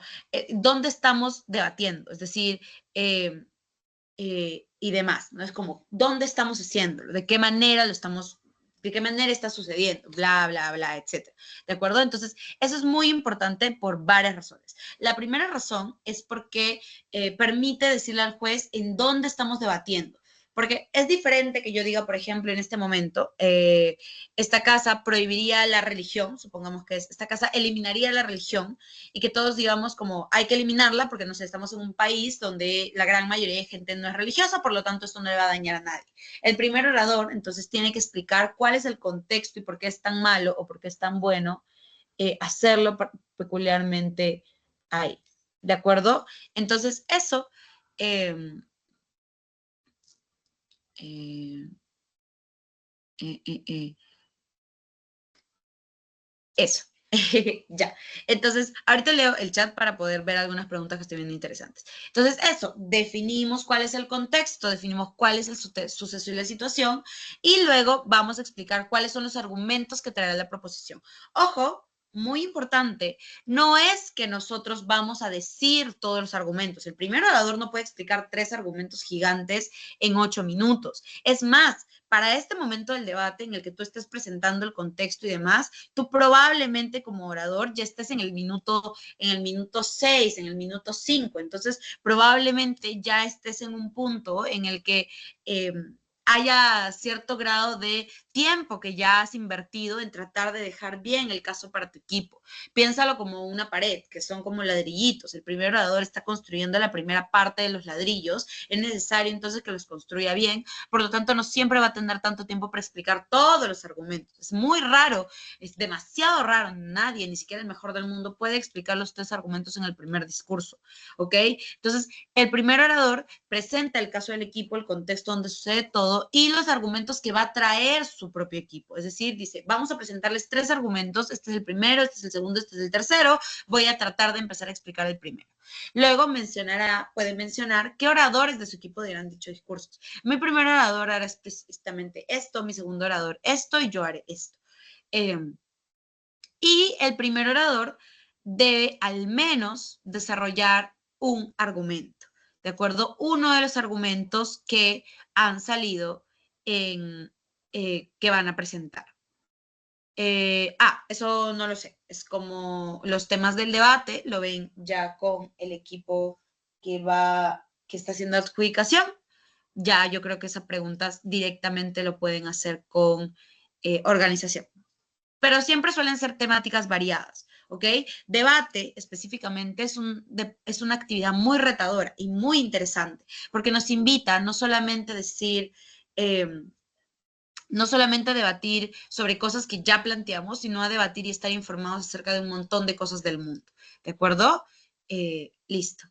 ¿dónde estamos debatiendo? Es decir, y demás, ¿no? Es como, ¿dónde estamos haciéndolo? ¿De qué manera lo estamos, de qué manera está sucediendo? Bla, bla, bla, etcétera. ¿De acuerdo? Entonces, eso es muy importante por varias razones. La primera razón es porque permite decirle al juez en dónde estamos debatiendo. Porque es diferente que yo diga, por ejemplo, en este momento, esta casa prohibiría la religión, supongamos que esta casa eliminaría la religión, y que todos digamos como hay que eliminarla porque no sé, estamos en un país donde la gran mayoría de gente no es religiosa, por lo tanto esto no le va a dañar a nadie. El primer orador entonces tiene que explicar cuál es el contexto y por qué es tan malo o por qué es tan bueno hacerlo peculiarmente ahí. ¿De acuerdo? Entonces eso... eh, eh, eh, eh, eh, eso. Ya. Entonces, ahorita leo el chat para poder ver algunas preguntas que estoy viendo interesantes. Entonces, eso, definimos cuál es el contexto, definimos cuál es el suceso y la situación, y luego vamos a explicar cuáles son los argumentos que traerá la proposición. Ojo, muy importante, no es que nosotros vamos a decir todos los argumentos. El primer orador no puede explicar 3 argumentos gigantes en 8 minutos. Es más, para este momento del debate en el que tú estés presentando el contexto y demás, tú probablemente como orador ya estés en el minuto 6, en el minuto 5, entonces probablemente ya estés en un punto en el que haya cierto grado de tiempo que ya has invertido en tratar de dejar bien el caso para tu equipo. Piénsalo como una pared, que son como ladrillitos. El primer orador está construyendo la primera parte de los ladrillos. Es necesario entonces que los construya bien. Por lo tanto, no siempre va a tener tanto tiempo para explicar todos los argumentos. Es muy raro, es demasiado raro. Nadie, ni siquiera el mejor del mundo, puede explicar los 3 argumentos en el primer discurso. ¿Ok? Entonces, el primer orador presenta el caso del equipo, el contexto donde sucede todo y los argumentos que va a traer su propio equipo. Es decir, dice, vamos a presentarles 3 argumentos, este es el primero, este es el segundo, este es el tercero, voy a tratar de empezar a explicar el primero. Luego puede mencionar qué oradores de su equipo dirán dicho discursos. Mi primer orador hará específicamente esto, mi segundo orador esto y yo haré esto. Y el primer orador debe al menos desarrollar un argumento, ¿de acuerdo? Uno de los argumentos que han salido que van a presentar. Eso no lo sé. Es como los temas del debate lo ven ya con el equipo que está haciendo adjudicación. Ya yo creo que esas preguntas directamente lo pueden hacer con organización. Pero siempre suelen ser temáticas variadas, ¿ok? Debate específicamente es una actividad muy retadora y muy interesante, porque nos invita no solamente a decir, no solamente a debatir sobre cosas que ya planteamos, sino a debatir y estar informados acerca de un montón de cosas del mundo, ¿de acuerdo? Listo.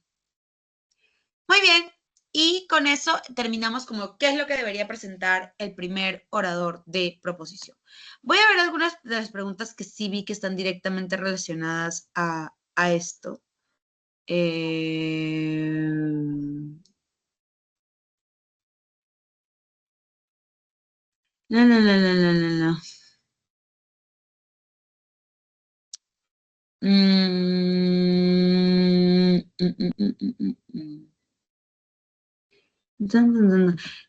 Muy bien, y con eso terminamos como qué es lo que debería presentar el primer orador de proposición. Voy a ver algunas de las preguntas que sí vi que están directamente relacionadas a esto. No, no, no, no, no, no, no.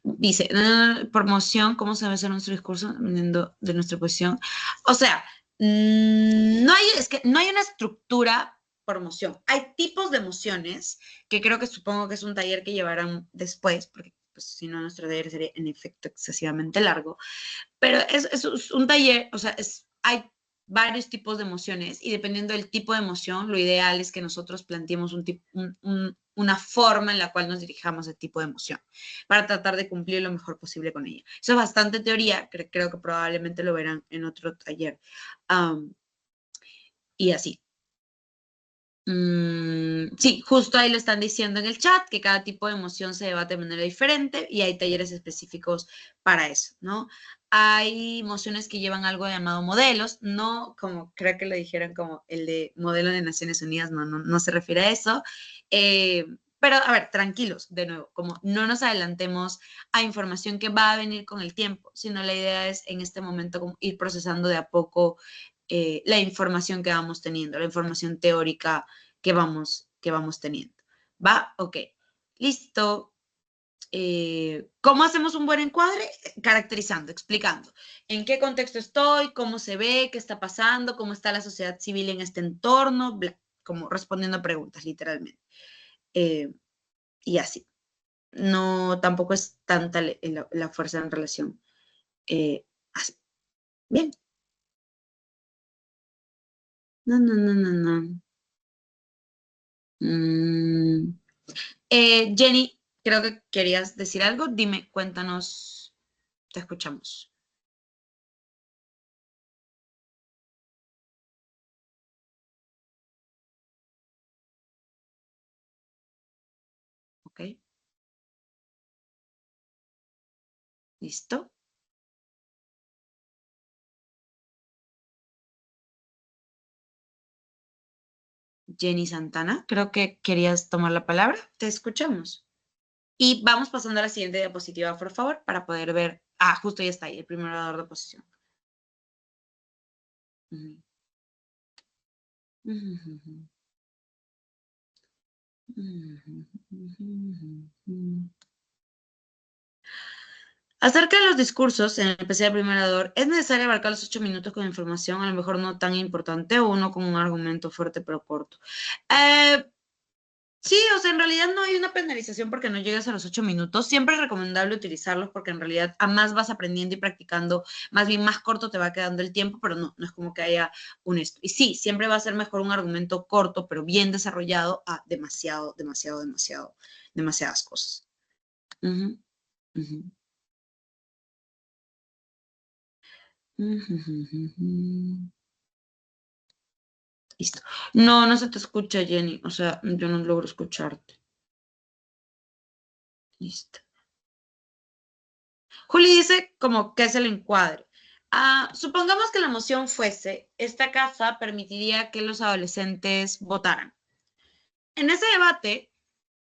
Dice, promoción, ¿cómo se debe hacer nuestro discurso dependiendo de nuestra posición? O sea, es que no hay una estructura promoción. Hay tipos de emociones que creo que supongo que es un taller que llevarán después, porque pues, si no nuestro taller sería en efecto excesivamente largo. Pero es un taller, o sea, hay varios tipos de emociones y dependiendo del tipo de emoción, lo ideal es que nosotros planteemos una forma en la cual nos dirijamos a ese tipo de emoción para tratar de cumplir lo mejor posible con ella. Eso es bastante teoría, creo que probablemente lo verán en otro taller. Y así. Sí, justo ahí lo están diciendo en el chat, que cada tipo de emoción se debate de manera diferente y hay talleres específicos para eso, ¿no? Hay emociones que llevan algo llamado modelos, no como creo que lo dijeron como el de modelo de Naciones Unidas, no se refiere a eso. Pero, a ver, tranquilos, de nuevo, como no nos adelantemos a información que va a venir con el tiempo, sino la idea es en este momento como ir procesando de a poco la información que vamos teniendo, la información teórica que vamos teniendo. ¿Va? Ok. Listo. ¿Cómo hacemos un buen encuadre? Caracterizando, explicando en qué contexto estoy, cómo se ve, qué está pasando, cómo está la sociedad civil en este entorno, bla, como respondiendo a preguntas, literalmente. Y así. No, tampoco es tanta la fuerza en relación. Así. Bien. No. Jenny, creo que querías decir algo. Dime, cuéntanos. Te escuchamos. Ok. ¿Listo? Jenny Santana, creo que querías tomar la palabra. Te escuchamos. Y vamos pasando a la siguiente diapositiva, por favor, para poder ver. Ah, justo ya está ahí, el primer orador de posición. Acerca de los discursos, en especial el primer orador, es necesario abarcar los 8 minutos con información, a lo mejor no tan importante, o uno con un argumento fuerte pero corto. Sí, o sea, en realidad no hay una penalización porque no llegas a los 8 minutos. Siempre es recomendable utilizarlos porque en realidad a más vas aprendiendo y practicando, más bien más corto te va quedando el tiempo, pero no es como que haya un esto. Y sí, siempre va a ser mejor un argumento corto, pero bien desarrollado a demasiadas cosas. Listo. No se te escucha, Jenny. O sea, yo no logro escucharte. Listo. Juli dice como que es el encuadre. Supongamos que la moción fuese, esta casa permitiría que los adolescentes votaran. En ese debate,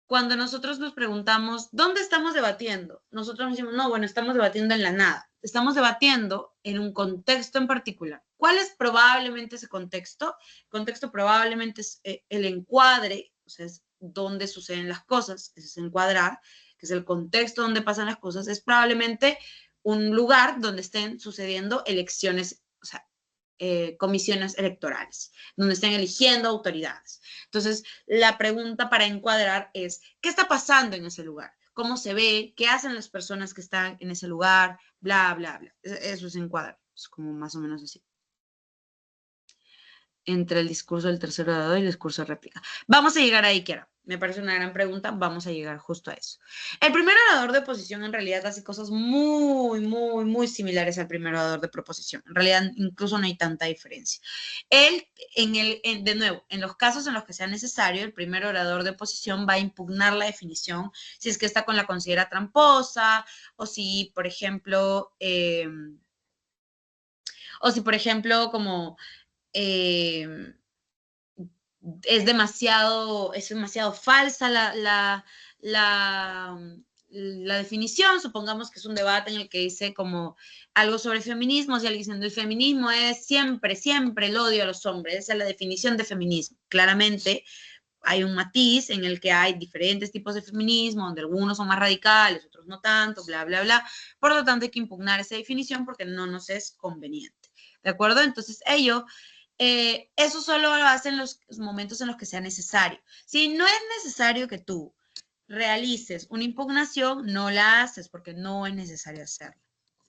cuando nosotros nos preguntamos, ¿dónde estamos debatiendo? Nosotros decimos, no, bueno, estamos debatiendo en la nada. Estamos debatiendo en un contexto en particular. ¿Cuál es probablemente ese contexto? El contexto probablemente es el encuadre, o sea, es donde suceden las cosas, es encuadrar, que es el contexto donde pasan las cosas, es probablemente un lugar donde estén sucediendo elecciones, o sea, comisiones electorales, donde estén eligiendo autoridades. Entonces, la pregunta para encuadrar es, ¿qué está pasando en ese lugar? ¿Cómo se ve? ¿Qué hacen las personas que están en ese lugar? Bla, bla, bla. Eso es encuadrar. Es como más o menos así. Entre el discurso del tercer orador y el discurso de réplica. Vamos a llegar ahí, Kiara. Me parece una gran pregunta. Vamos a llegar justo a eso. El primer orador de oposición en realidad hace cosas muy similares al primer orador de proposición. En realidad, incluso no hay tanta diferencia. Él, de nuevo, en los casos en los que sea necesario, el primer orador de oposición va a impugnar la definición si es que esta con la considera tramposa o si, por ejemplo, como es demasiado falsa la definición. Supongamos que es un debate en el que dice como algo sobre feminismo, y alguien diciendo el feminismo es siempre el odio a los hombres, esa es la definición de feminismo. Claramente hay un matiz en el que hay diferentes tipos de feminismo, donde algunos son más radicales, otros no tanto, bla, bla, bla. Por lo tanto, hay que impugnar esa definición porque no nos es conveniente. ¿De acuerdo? Entonces, eso solo lo hacen los momentos en los que sea necesario. Si no es necesario que tú realices una impugnación, no la haces porque no es necesario hacerla.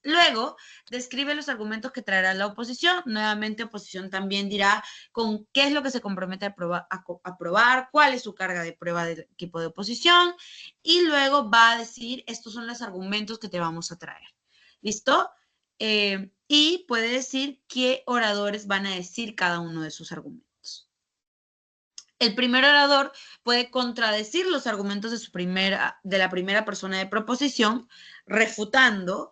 Luego, describe los argumentos que traerá la oposición. Nuevamente, oposición también dirá con qué es lo que se compromete a probar, cuál es su carga de prueba del equipo de oposición, y luego va a decir, estos son los argumentos que te vamos a traer. ¿Listo? Y puede decir qué oradores van a decir cada uno de sus argumentos. El primer orador puede contradecir los argumentos de la primera persona de proposición, refutando,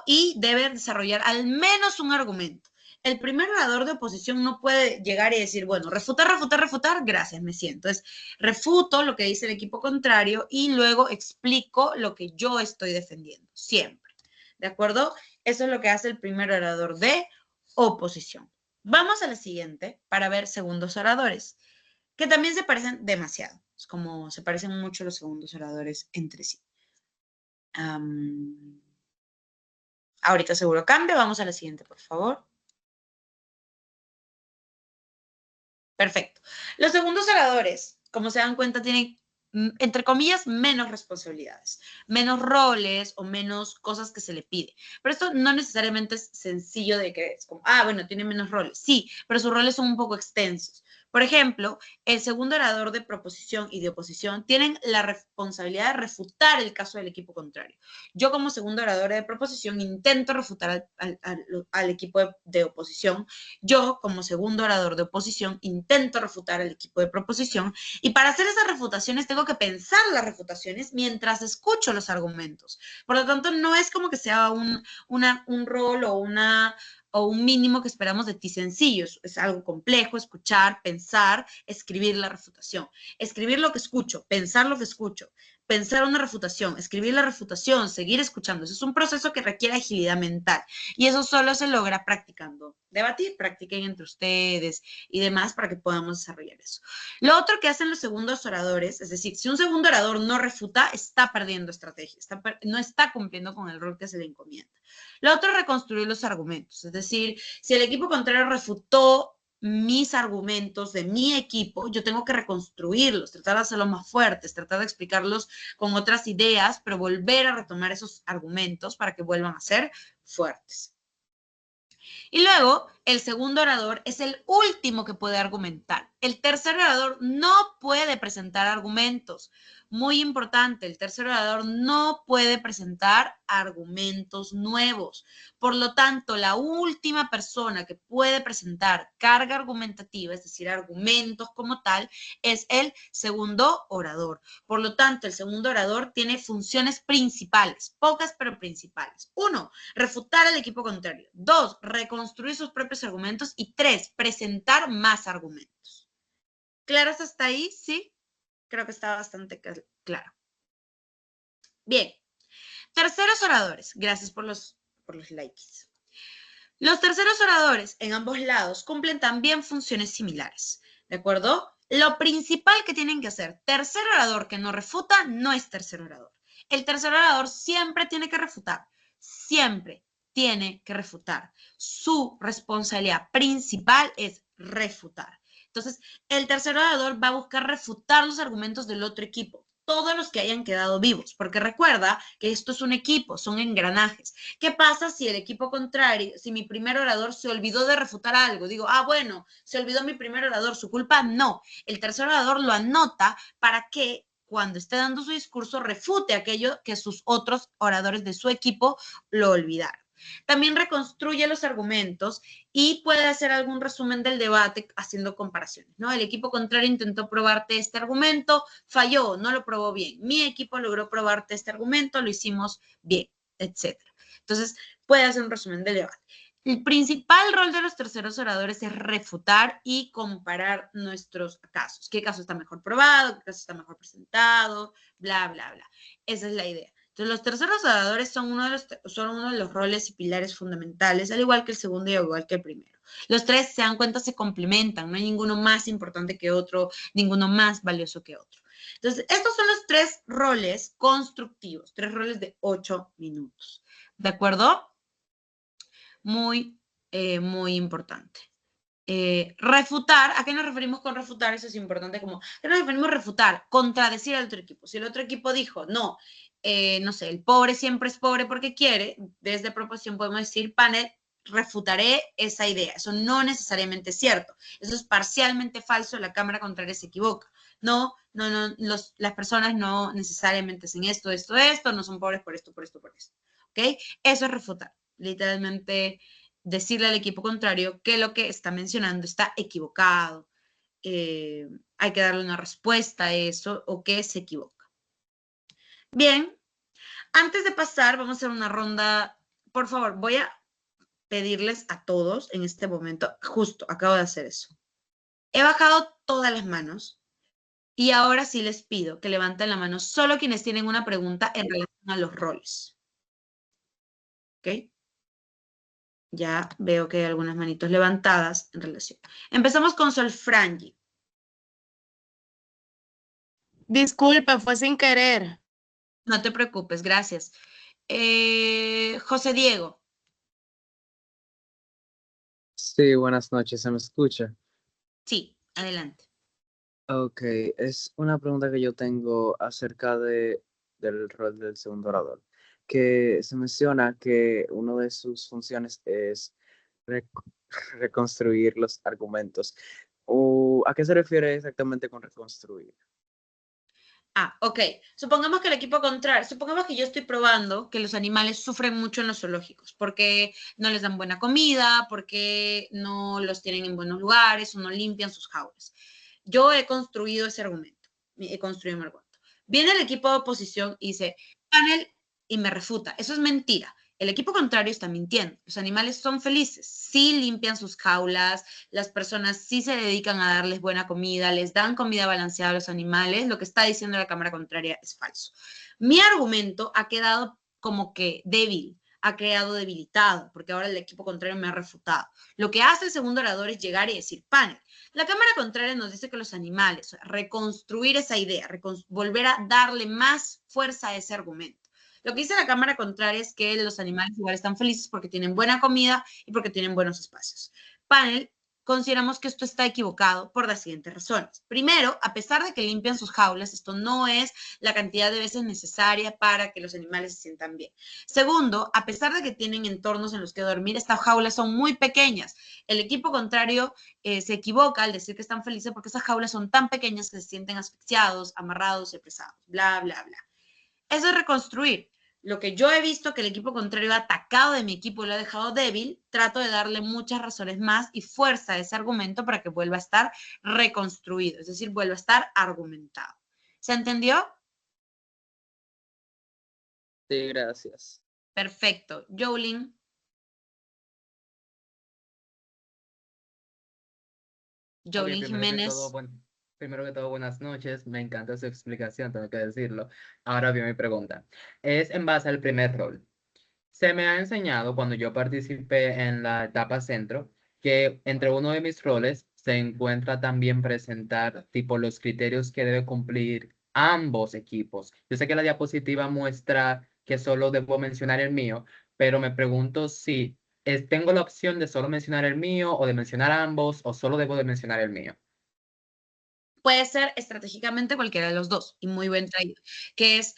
y debe desarrollar al menos un argumento. El primer orador de oposición no puede llegar y decir, bueno, refutar, gracias, me siento. Es refuto lo que dice el equipo contrario y luego explico lo que yo estoy defendiendo, siempre. ¿De acuerdo? Eso es lo que hace el primer orador de oposición. Vamos a la siguiente para ver segundos oradores, que también se parecen demasiado. Es como se parecen mucho los segundos oradores entre sí. Ahorita seguro cambia. Vamos a la siguiente, por favor. Perfecto. Los segundos oradores, como se dan cuenta, tienen, entre comillas, menos responsabilidades, menos roles o menos cosas que se le pide. Pero esto no necesariamente es sencillo de que es como, bueno, tiene menos roles. Sí, pero sus roles son un poco extensos. Por ejemplo, el segundo orador de proposición y de oposición tienen la responsabilidad de refutar el caso del equipo contrario. Yo como segundo orador de proposición intento refutar al equipo de oposición. Yo como segundo orador de oposición intento refutar al equipo de proposición. Y para hacer esas refutaciones tengo que pensar las refutaciones mientras escucho los argumentos. Por lo tanto, no es como que sea un rol o un mínimo que esperamos de ti sencillo. Es algo complejo, escuchar, pensar, escribir la refutación. Escribir lo que escucho, pensar lo que escucho, pensar una refutación, escribir la refutación, seguir escuchando. Eso es un proceso que requiere agilidad mental y eso solo se logra practicando. Debatir, practiquen entre ustedes y demás para que podamos desarrollar eso. Lo otro que hacen los segundos oradores, es decir, si un segundo orador no refuta, está perdiendo estrategia, no está cumpliendo con el rol que se le encomienda. Lo otro es reconstruir los argumentos, es decir, si el equipo contrario refutó mis argumentos de mi equipo, yo tengo que reconstruirlos, tratar de hacerlos más fuertes, tratar de explicarlos con otras ideas, pero volver a retomar esos argumentos para que vuelvan a ser fuertes. Y luego, el segundo orador es el último que puede argumentar. El tercer orador no puede presentar argumentos. Muy importante, el tercer orador no puede presentar argumentos nuevos. Por lo tanto, la última persona que puede presentar carga argumentativa, es decir, argumentos como tal, es el segundo orador. Por lo tanto, el segundo orador tiene funciones principales, pocas pero principales. 1, refutar al equipo contrario. 2, reconstruir sus propios argumentos. Y 3, presentar más argumentos. ¿Claros hasta ahí? ¿Sí? Creo que está bastante claro. Bien. Terceros oradores. Gracias por los likes. Los terceros oradores en ambos lados cumplen también funciones similares. ¿De acuerdo? Lo principal que tienen que hacer, tercer orador que no refuta, no es tercer orador. El tercer orador siempre tiene que refutar. Siempre tiene que refutar. Su responsabilidad principal es refutar. Entonces, el tercer orador va a buscar refutar los argumentos del otro equipo, todos los que hayan quedado vivos, porque recuerda que esto es un equipo, son engranajes. ¿Qué pasa si el equipo contrario, si mi primer orador se olvidó de refutar algo? Digo, bueno, se olvidó mi primer orador, ¿su culpa? No. El tercer orador lo anota para que cuando esté dando su discurso refute aquello que sus otros oradores de su equipo lo olvidaron. También reconstruye los argumentos y puede hacer algún resumen del debate haciendo comparaciones, ¿no? El equipo contrario intentó probarte este argumento, falló, no lo probó bien. Mi equipo logró probarte este argumento, lo hicimos bien, etc. Entonces, puede hacer un resumen del debate. El principal rol de los terceros oradores es refutar y comparar nuestros casos. ¿Qué caso está mejor probado? ¿Qué caso está mejor presentado? Bla, bla, bla. Esa es la idea. Entonces, los terceros oradores son uno de los roles y pilares fundamentales, al igual que el segundo y al igual que el primero. Los tres, se dan cuenta, se complementan, no hay ninguno más importante que otro, ninguno más valioso que otro. Entonces, estos son los 3 roles constructivos, 3 roles de 8 minutos. ¿De acuerdo? Muy, muy importante. Refutar, ¿a qué nos referimos con refutar? Eso es importante. ¿A qué nos referimos refutar? Contradecir al otro equipo. Si el otro equipo dijo, no, no sé, el pobre siempre es pobre porque quiere, desde proposición podemos decir, panel, refutaré esa idea. Eso no necesariamente es cierto. Eso es parcialmente falso, la cámara contraria se equivoca. No, las personas no necesariamente hacen esto, no son pobres por esto. ¿Ok? Eso es refutar. Literalmente decirle al equipo contrario que lo que está mencionando está equivocado. Hay que darle una respuesta a eso o que se equivoca. Bien, antes de pasar, vamos a hacer una ronda. Por favor, voy a pedirles a todos en este momento, justo acabo de hacer eso. He bajado todas las manos y ahora sí les pido que levanten la mano solo quienes tienen una pregunta en relación a los roles. ¿Ok? Ya veo que hay algunas manitos levantadas en relación. Empezamos con Solfrangi. Disculpe, fue sin querer. No te preocupes, gracias. José Diego. Sí, buenas noches, ¿se me escucha? Sí, adelante. Ok, es una pregunta que yo tengo acerca del rol del segundo orador, que se menciona que una de sus funciones es rec- reconstruir los argumentos. ¿A qué se refiere exactamente con reconstruir? Ok. Supongamos que el equipo contrario, supongamos que yo estoy probando que los animales sufren mucho en los zoológicos porque no les dan buena comida, porque no los tienen en buenos lugares o no limpian sus jaulas. Yo he construido ese argumento, he construido mi argumento. Viene el equipo de oposición y dice, panel, y me refuta. Eso es mentira. El equipo contrario está mintiendo. Los animales son felices, sí limpian sus jaulas, las personas sí se dedican a darles buena comida, les dan comida balanceada a los animales. Lo que está diciendo la cámara contraria es falso. Mi argumento ha quedado como que débil, ha quedado debilitado, porque ahora el equipo contrario me ha refutado. Lo que hace el segundo orador es llegar y decir, panel, la cámara contraria nos dice que los animales, reconstruir esa idea, volver a darle más fuerza a ese argumento. Lo que dice la cámara contraria es que los animales igual están felices porque tienen buena comida y porque tienen buenos espacios. Panel, consideramos que esto está equivocado por las siguientes razones. Primero, a pesar de que limpian sus jaulas, esto no es la cantidad de veces necesaria para que los animales se sientan bien. Segundo, a pesar de que tienen entornos en los que dormir, estas jaulas son muy pequeñas. El equipo contrario se equivoca al decir que están felices porque esas jaulas son tan pequeñas que se sienten asfixiados, amarrados y apresados, bla, bla, bla. Eso es reconstruir. Lo que yo he visto que el equipo contrario ha atacado de mi equipo y lo ha dejado débil, trato de darle muchas razones más y fuerza a ese argumento para que vuelva a estar reconstruido, es decir, vuelva a estar argumentado. ¿Se entendió? Sí, gracias. Perfecto. Jolene. Jolene Jiménez. Primero que todo, buenas noches. Me encanta su explicación, tengo que decirlo. Ahora bien, mi pregunta. Es en base al primer rol. Se me ha enseñado cuando yo participé en la etapa centro que entre uno de mis roles se encuentra también presentar tipo los criterios que debe cumplir ambos equipos. Yo sé que la diapositiva muestra que solo debo mencionar el mío, pero me pregunto si tengo la opción de solo mencionar el mío o de mencionar ambos o solo debo de mencionar el mío. Puede ser estratégicamente cualquiera de los dos, y muy buen traído, que es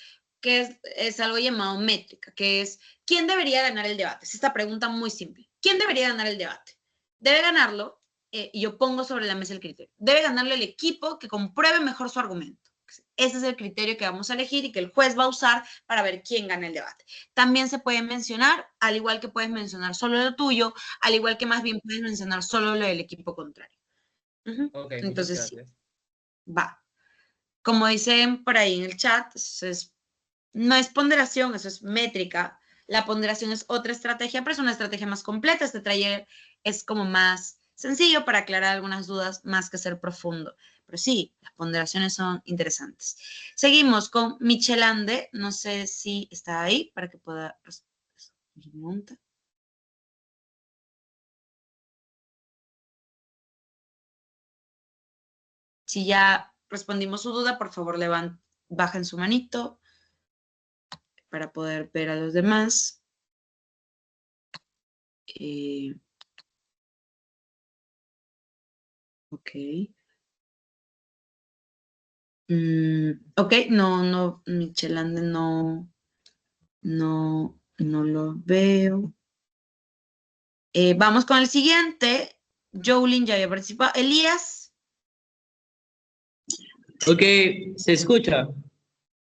algo llamado métrica, que es ¿quién debería ganar el debate? Es esta pregunta muy simple. ¿Quién debería ganar el debate? Debe ganarlo, y yo pongo sobre la mesa el criterio, debe ganarlo el equipo que compruebe mejor su argumento. Ese es el criterio que vamos a elegir y que el juez va a usar para ver quién gana el debate. También se puede mencionar, al igual que puedes mencionar solo lo tuyo, al igual que más bien puedes mencionar solo lo del equipo contrario. Ok, muchas Entonces, sí. gracias. Va. Como dicen por ahí en el chat, no es ponderación, eso es métrica. La ponderación es otra estrategia, pero es una estrategia más completa. Este taller es como más sencillo para aclarar algunas dudas más que ser profundo. Pero sí, las ponderaciones son interesantes. Seguimos con Michelande. No sé si está ahí para que pueda... Si ya respondimos su duda, por favor, bajen su manito para poder ver a los demás. Ok. Ok, no, Michelande no lo veo. Vamos con el siguiente. Jolin ya había participado. Elías. Ok, ¿se escucha?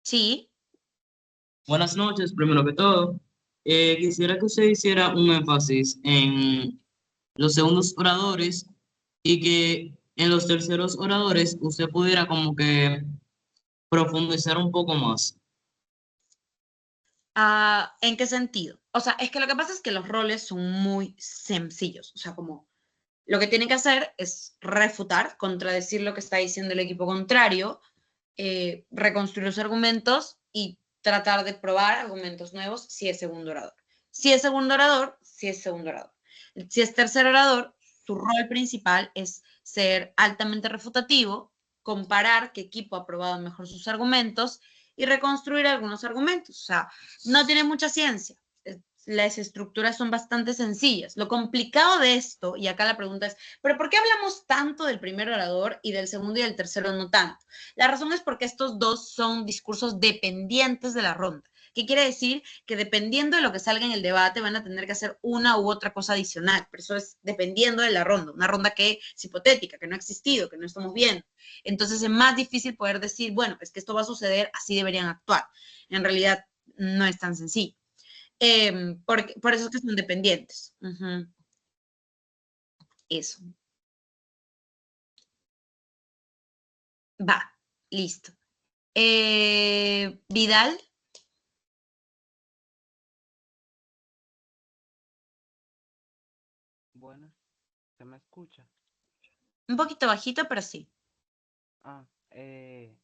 Sí. Buenas noches, primero que todo. Quisiera que usted hiciera un énfasis en los segundos oradores y que en los terceros oradores usted pudiera como que profundizar un poco más. ¿En qué sentido? O sea, es que lo que pasa es que los roles son muy sencillos. O sea, como lo que tienen que hacer es refutar, contradecir lo que está diciendo el equipo contrario, reconstruir los argumentos y tratar de probar argumentos nuevos si es segundo orador. Si es segundo orador, si es segundo orador. Si es tercer orador, su rol principal es ser altamente refutativo, comparar qué equipo ha probado mejor sus argumentos y reconstruir algunos argumentos. O sea, no tiene mucha ciencia. Las estructuras son bastante sencillas. Lo complicado de esto, y acá la pregunta es, ¿pero por qué hablamos tanto del primer orador y del segundo y del tercero no tanto? La razón es porque estos dos son discursos dependientes de la ronda. ¿Qué quiere decir? Que dependiendo de lo que salga en el debate van a tener que hacer una u otra cosa adicional, pero eso es dependiendo de la ronda, una ronda que es hipotética, que no ha existido, que no estamos viendo. Entonces es más difícil poder decir, bueno, es que esto va a suceder, así deberían actuar. En realidad no es tan sencillo. Por eso es que son dependientes. Eso. Va, listo. Vidal. Bueno, ¿se me escucha? Un poquito bajito, pero sí. Ah, se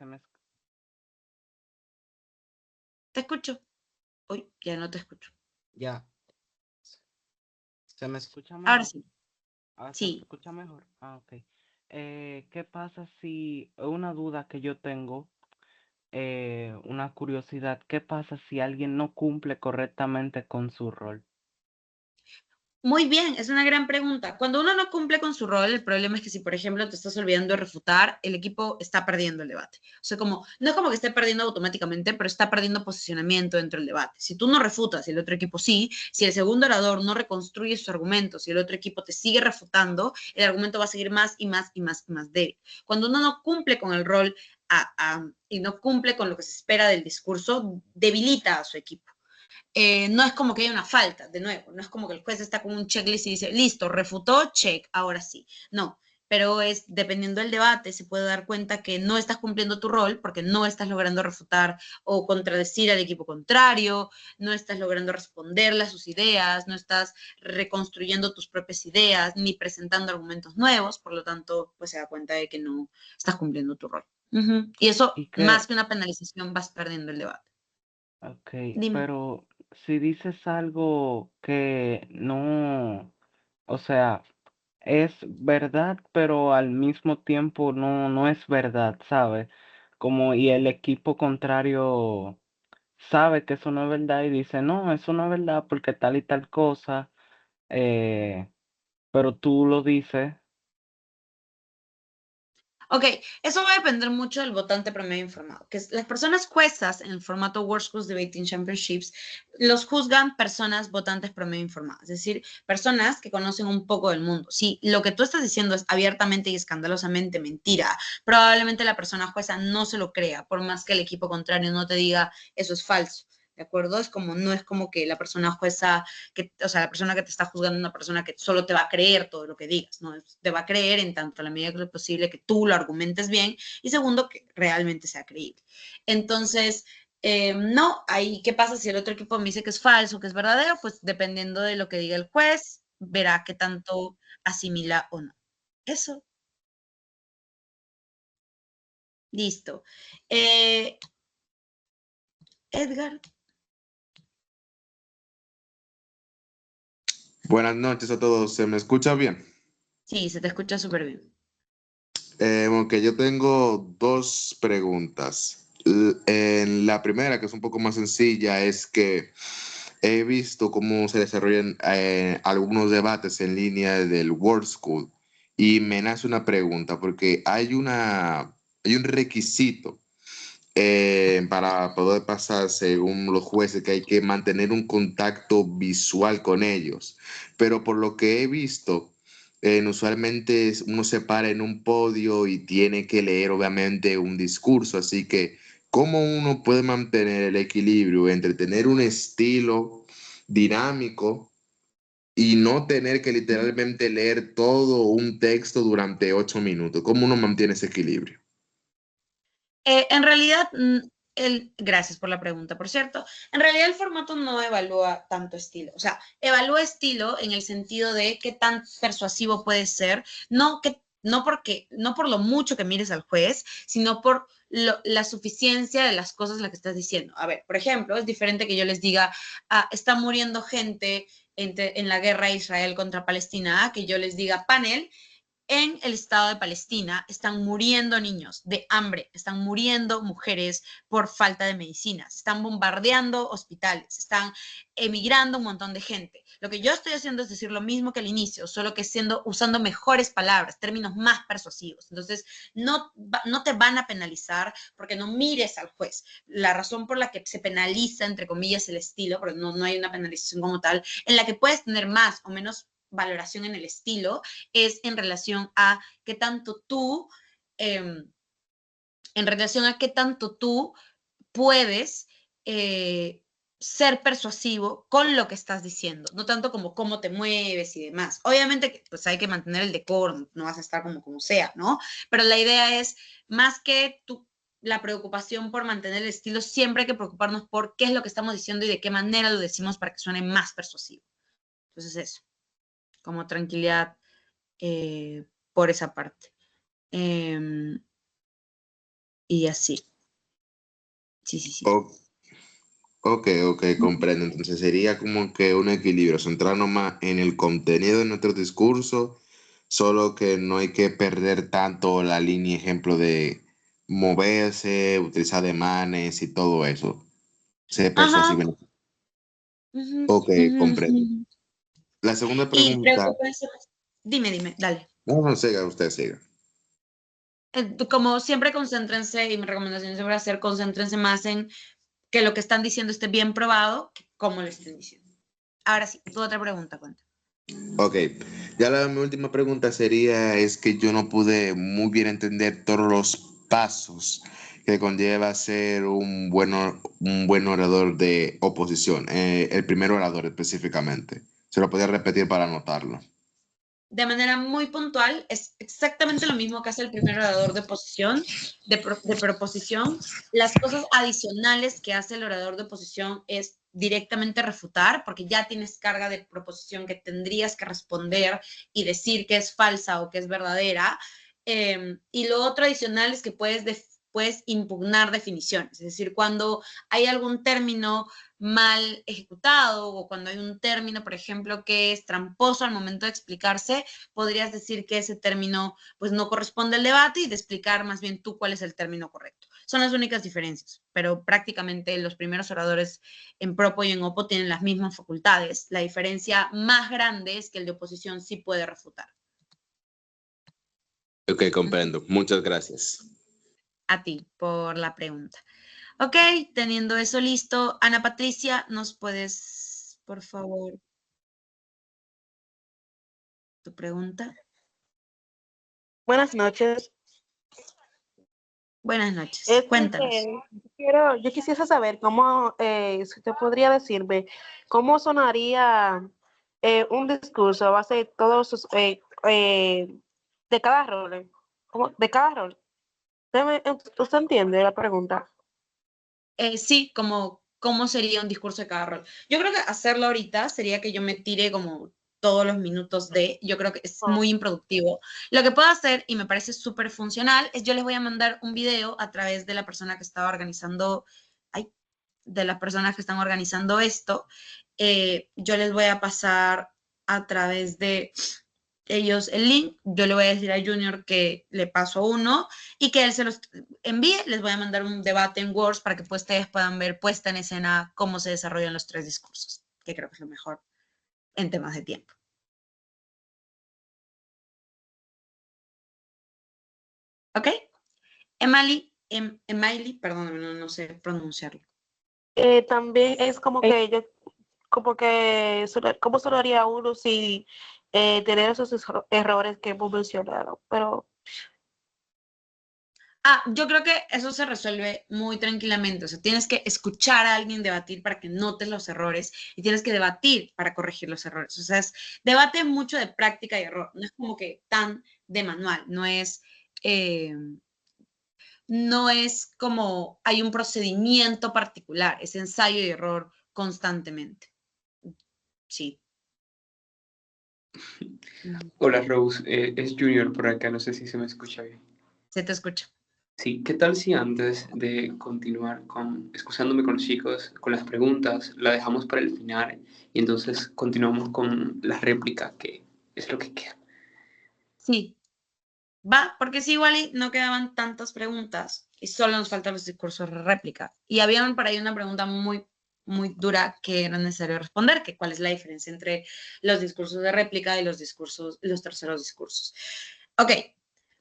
me... Te escucho. Uy, ya no te escucho. Ya, ¿se me escucha Ahora mejor? sí. ¿Ahora se me Sí. escucha mejor? Ah, ok. ¿Qué pasa si, una duda que yo tengo, una curiosidad, ¿qué pasa si alguien no cumple correctamente con su rol? Muy bien, es una gran pregunta. Cuando uno no cumple con su rol, el problema es que si, por ejemplo, te estás olvidando de refutar, el equipo está perdiendo el debate. O sea, no es como que esté perdiendo automáticamente, pero está perdiendo posicionamiento dentro del debate. Si tú no refutas y el otro equipo sí, si el segundo orador no reconstruye sus argumentos y el otro equipo te sigue refutando, el argumento va a seguir más y más y más y más débil. Cuando uno no cumple con el rol y no cumple con lo que se espera del discurso, debilita a su equipo. No es como que haya una falta, de nuevo, no es como que el juez está con un checklist y dice, listo, refutó, check, ahora sí. No, pero es dependiendo del debate, se puede dar cuenta que no estás cumpliendo tu rol porque no estás logrando refutar o contradecir al equipo contrario, no estás logrando responderle a sus ideas, no estás reconstruyendo tus propias ideas, ni presentando argumentos nuevos, por lo tanto, pues se da cuenta de que no estás cumpliendo tu rol. Y eso, Y más que, que una penalización, vas perdiendo el debate. ok, Dime. pero si dices algo que no, o sea, es verdad, pero al mismo tiempo no es verdad, ¿sabes? Como y el equipo contrario sabe que eso no es verdad y dice, no, eso no es verdad porque tal y tal cosa, eh, pero tú lo dices. Ok, eso va a depender mucho del votante promedio informado, que es, las personas juezas en el formato World Schools Debating Championships los juzgan personas votantes promedio informadas, es decir, personas que conocen un poco del mundo. Si lo que tú estás diciendo es abiertamente y escandalosamente mentira, probablemente la persona jueza no se lo crea, por más que el equipo contrario no te diga eso es falso. ¿De acuerdo? No es como que la persona jueza, o sea, la persona que te está juzgando es una persona que solo te va a creer todo lo que digas, ¿no? Te va a creer en tanto a la medida que es posible que tú lo argumentes bien y segundo, que realmente sea creíble. Entonces, no, ahí, ¿qué pasa si el otro equipo me dice que es falso, que es verdadero? Pues dependiendo de lo que diga el juez, verá qué tanto asimila o no. Eso, listo. Edgar. Buenas noches a todos, ¿se me escucha bien? Sí, se te escucha súper bien. Ok, yo tengo dos preguntas. En la primera, que es un poco más sencilla, es que he visto cómo se desarrollan algunos debates en línea del World School y me nace una pregunta porque hay un requisito para poder pasar según los jueces que hay que mantener un contacto visual con ellos. Pero por lo que he visto, usualmente uno se para en un podio y tiene que leer obviamente un discurso, así que ¿cómo uno puede mantener el equilibrio entre tener un estilo dinámico y no tener que literalmente leer todo un texto durante 8 minutos? ¿Cómo uno mantiene ese equilibrio? En realidad, gracias por la pregunta, por cierto. En realidad el formato no evalúa tanto estilo. O sea, evalúa estilo en el sentido de qué tan persuasivo puede ser, no por lo mucho que mires al juez, sino por la suficiencia de las cosas en las que estás diciendo. A ver, por ejemplo, es diferente que yo les diga, está muriendo gente en la guerra de Israel contra Palestina, que yo les diga panel. En el estado de Palestina están muriendo niños de hambre, están muriendo mujeres por falta de medicinas, están bombardeando hospitales, están emigrando un montón de gente. Lo que yo estoy haciendo es decir lo mismo que al inicio, solo que usando mejores palabras, términos más persuasivos. Entonces, no te van a penalizar porque no mires al juez. La razón por la que se penaliza, entre comillas, el estilo, porque no hay una penalización como tal, en la que puedes tener más o menos valoración en el estilo, es en relación a qué tanto tú, en relación a qué tanto tú puedes ser persuasivo con lo que estás diciendo, no tanto como cómo te mueves y demás. Obviamente, pues hay que mantener el decoro, no vas a estar como sea, ¿no? Pero la idea es, más que la preocupación por mantener el estilo, siempre hay que preocuparnos por qué es lo que estamos diciendo y de qué manera lo decimos para que suene más persuasivo. Entonces eso, como tranquilidad por esa parte. Y así. Sí. Ok, comprendo. Entonces sería como que un equilibrio, centrarnos más en el contenido de nuestro discurso, solo que no hay que perder tanto la línea, ejemplo, de moverse, utilizar ademanes y todo eso. Ser Ajá. persuasivo. Ujú, Ok, ujú, comprendo. ujú. La segunda Y pregunta, preocuparse. Dime, dale. no, siga, usted siga. Como siempre, concéntrense, y mi recomendación siempre va a ser concéntrense más en que lo que están diciendo esté bien probado que cómo lo estén diciendo. Ahora sí, tu otra pregunta, cuenta. Ok, mi última pregunta sería, es que yo no pude muy bien entender todos los pasos que conlleva ser un buen orador de oposición, el primer orador específicamente. Se lo podía repetir para anotarlo. De manera muy puntual, es exactamente lo mismo que hace el primer orador de oposición, de proposición. Las cosas adicionales que hace el orador de oposición es directamente refutar, porque ya tienes carga de proposición que tendrías que responder y decir que es falsa o que es verdadera. Y lo otro adicional es que puedes impugnar definiciones, es decir, cuando hay algún término mal ejecutado o cuando hay un término, por ejemplo, que es tramposo al momento de explicarse, podrías decir que ese término pues no corresponde al debate y de explicar más bien tú cuál es el término correcto. Son las únicas diferencias, pero prácticamente los primeros oradores en propo y en opo tienen las mismas facultades. La diferencia más grande es que el de oposición sí puede refutar. Ok, comprendo. Muchas gracias. A ti por la pregunta. Ok, teniendo eso listo, Ana Patricia, ¿nos puedes, por favor, tu pregunta? Buenas noches. Buenas noches, cuéntanos. Yo quisiera saber cómo, si usted podría decirme, cómo sonaría un discurso a base de todos sus, de cada rol, de cada rol. ¿Usted entiende la pregunta? Sí, cómo sería un discurso de cada rol. Yo creo que hacerlo ahorita sería que yo me tire como todos los minutos yo creo que es muy improductivo. Lo que puedo hacer, y me parece súper funcional, es yo les voy a mandar un video a través de la persona que estaba organizando, de las personas que están organizando esto. Yo les voy a pasar a través de ellos el link, yo le voy a decir a Junior que le paso uno y que él se los envíe. Les voy a mandar un debate en Words para que pues, ustedes puedan ver puesta en escena cómo se desarrollan los 3 discursos, que creo que es lo mejor en temas de tiempo. ¿Ok? Emily, perdón, no sé pronunciarlo. También es como que yo, ¿cómo sonaría uno si tener esos errores que hemos mencionado? Pero yo creo que eso se resuelve muy tranquilamente. O sea, tienes que escuchar a alguien debatir para que notes los errores y tienes que debatir para corregir los errores. O sea, es debate mucho de práctica y error. No es como que tan de manual. No es como hay un procedimiento particular. Es ensayo y error constantemente. Sí. Hola Rose, es Junior por acá, no sé si se me escucha bien. Se te escucha. Sí, ¿qué tal si antes de continuar excusándome con los chicos, con las preguntas, la dejamos para el final y entonces continuamos con la réplica, que es lo que queda? Sí, va, porque si igual y no quedaban tantas preguntas y solo nos faltan los discursos de réplica. Y había por ahí una pregunta muy, muy dura que era necesario responder, que cuál es la diferencia entre los discursos de réplica y los terceros discursos. Ok,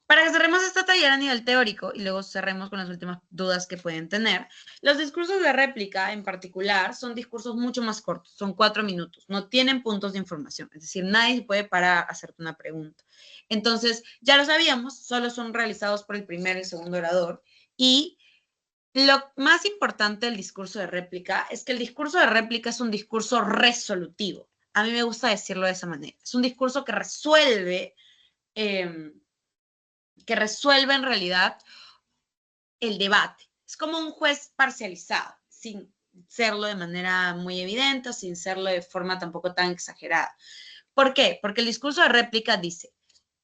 para que cerremos esta taller a nivel teórico y luego cerremos con las últimas dudas que pueden tener, los discursos de réplica en particular son discursos mucho más cortos, son 4 minutos, no tienen puntos de información, es decir, nadie puede parar a hacerte una pregunta. Entonces, ya lo sabíamos, solo son realizados por el primer y el segundo orador y lo más importante del discurso de réplica es que el discurso de réplica es un discurso resolutivo. A mí me gusta decirlo de esa manera. Es un discurso que resuelve en realidad el debate. Es como un juez parcializado, sin serlo de manera muy evidente, sin serlo de forma tampoco tan exagerada. ¿Por qué? Porque el discurso de réplica dice,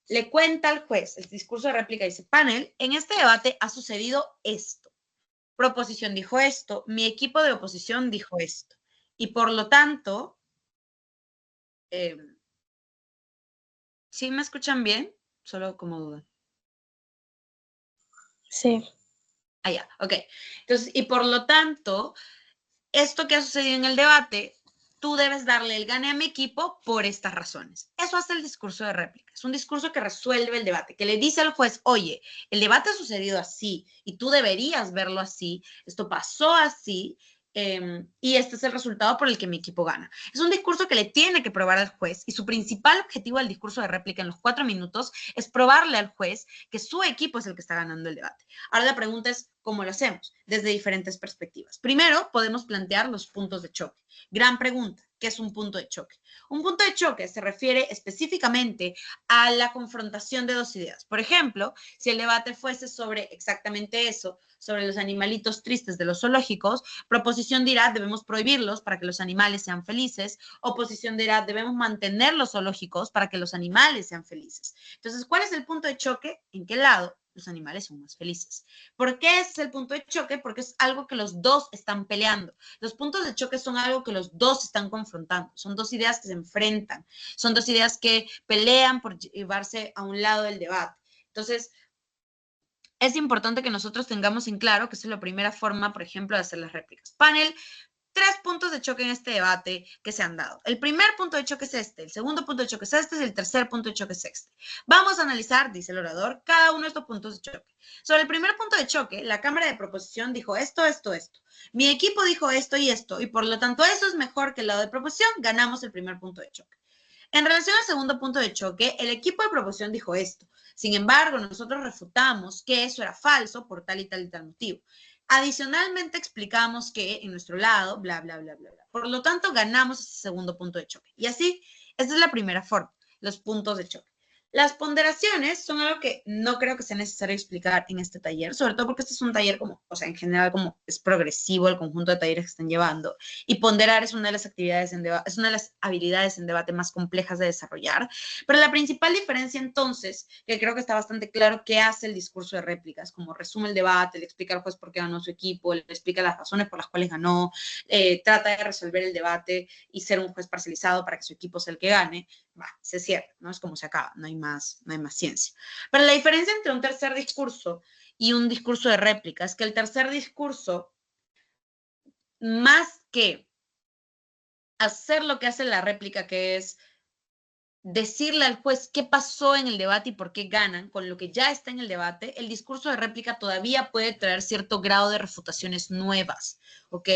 le cuenta al juez, el discurso de réplica dice, panel, en este debate ha sucedido esto. Proposición dijo esto, mi equipo de oposición dijo esto. Y por lo tanto, ¿sí me escuchan bien? Solo como duda. Sí. Ya, ok. Entonces, y por lo tanto, esto que ha sucedido en el debate, tú debes darle el gane a mi equipo por estas razones. Eso hace el discurso de réplica. Es un discurso que resuelve el debate, que le dice al juez, oye, el debate ha sucedido así y tú deberías verlo así, esto pasó así, y este es el resultado por el que mi equipo gana. Es un discurso que le tiene que probar al juez y su principal objetivo del discurso de réplica en los 4 minutos es probarle al juez que su equipo es el que está ganando el debate. Ahora la pregunta es, ¿cómo lo hacemos? Desde diferentes perspectivas. Primero, podemos plantear los puntos de choque. Gran pregunta, ¿qué es un punto de choque? Un punto de choque se refiere específicamente a la confrontación de dos ideas. Por ejemplo, si el debate fuese sobre exactamente eso, sobre los animalitos tristes de los zoológicos, proposición dirá, debemos prohibirlos para que los animales sean felices, oposición dirá, debemos mantener los zoológicos para que los animales sean felices. Entonces, ¿cuál es el punto de choque? ¿En qué lado los animales son más felices? ¿Por qué ese es el punto de choque? Porque es algo que los dos están peleando. Los puntos de choque son algo que los dos están confrontando. Son dos ideas que se enfrentan. Son dos ideas que pelean por llevarse a un lado del debate. Entonces, es importante que nosotros tengamos en claro que esa es la primera forma, por ejemplo, de hacer las réplicas. Panel, 3 puntos de choque en este debate que se han dado. El primer punto de choque es este, el segundo punto de choque es este y el tercer punto de choque es este. Vamos a analizar, dice el orador, cada uno de estos puntos de choque. Sobre el primer punto de choque, la Cámara de Proposición dijo esto. Mi equipo dijo esto y por lo tanto eso es mejor que el lado de proposición, ganamos el primer punto de choque. En relación al segundo punto de choque, el equipo de proposición dijo esto. Sin embargo, nosotros refutamos que eso era falso por tal y tal y tal motivo. Adicionalmente explicamos que en nuestro lado, bla, bla, bla, bla, bla. Por lo tanto, ganamos ese segundo punto de choque. Y así, esta es la primera forma, los puntos de choque. Las ponderaciones son algo que no creo que sea necesario explicar en este taller, sobre todo porque este es un taller como, o sea, en general como es progresivo el conjunto de talleres que están llevando, y ponderar es una de las actividades en debate, es una de las habilidades en debate más complejas de desarrollar. Pero la principal diferencia entonces, que creo que está bastante claro, que hace el discurso de réplicas, como resume el debate, le explica al juez por qué ganó su equipo, le explica las razones por las cuales ganó, trata de resolver el debate y ser un juez parcializado para que su equipo sea el que gane. Se cierra, ¿no? Es como se acaba, no hay más ciencia. Pero la diferencia entre un tercer discurso y un discurso de réplica es que el tercer discurso, más que hacer lo que hace la réplica, que es decirle al juez qué pasó en el debate y por qué ganan, con lo que ya está en el debate, el discurso de réplica todavía puede traer cierto grado de refutaciones nuevas, ¿ok?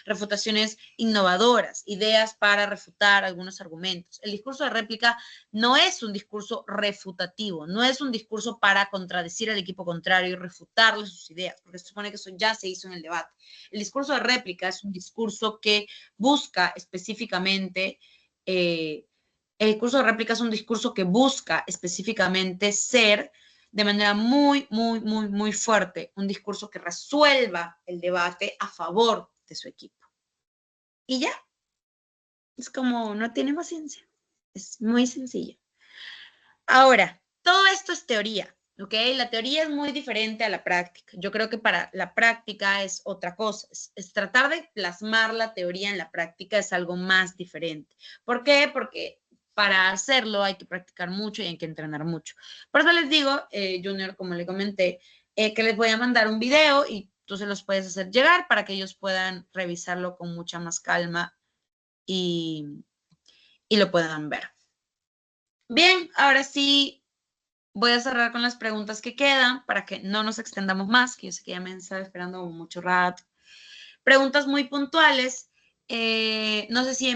Refutaciones innovadoras, ideas para refutar algunos argumentos. El discurso de réplica no es un discurso refutativo, no es un discurso para contradecir al equipo contrario y refutarle sus ideas, porque se supone que eso ya se hizo en el debate. El discurso de réplica es un discurso que busca específicamente el discurso de réplica es un discurso que busca específicamente ser de manera muy, muy, muy, muy fuerte, un discurso que resuelva el debate a favor de su equipo. Y ya, es como, no tiene más ciencia, es muy sencillo. Ahora, todo esto es teoría, ¿ok? La teoría es muy diferente a la práctica. Yo creo que para la práctica es otra cosa, es tratar de plasmar la teoría en la práctica es algo más diferente. ¿Por qué? Porque para hacerlo hay que practicar mucho y hay que entrenar mucho. Por eso les digo, Junior, como le comenté, que les voy a mandar un video y tú se los puedes hacer llegar para que ellos puedan revisarlo con mucha más calma y lo puedan ver. Bien, ahora sí voy a cerrar con las preguntas que quedan para que no nos extendamos más, que yo sé que ya me han estado esperando mucho rato. Preguntas muy puntuales. No sé si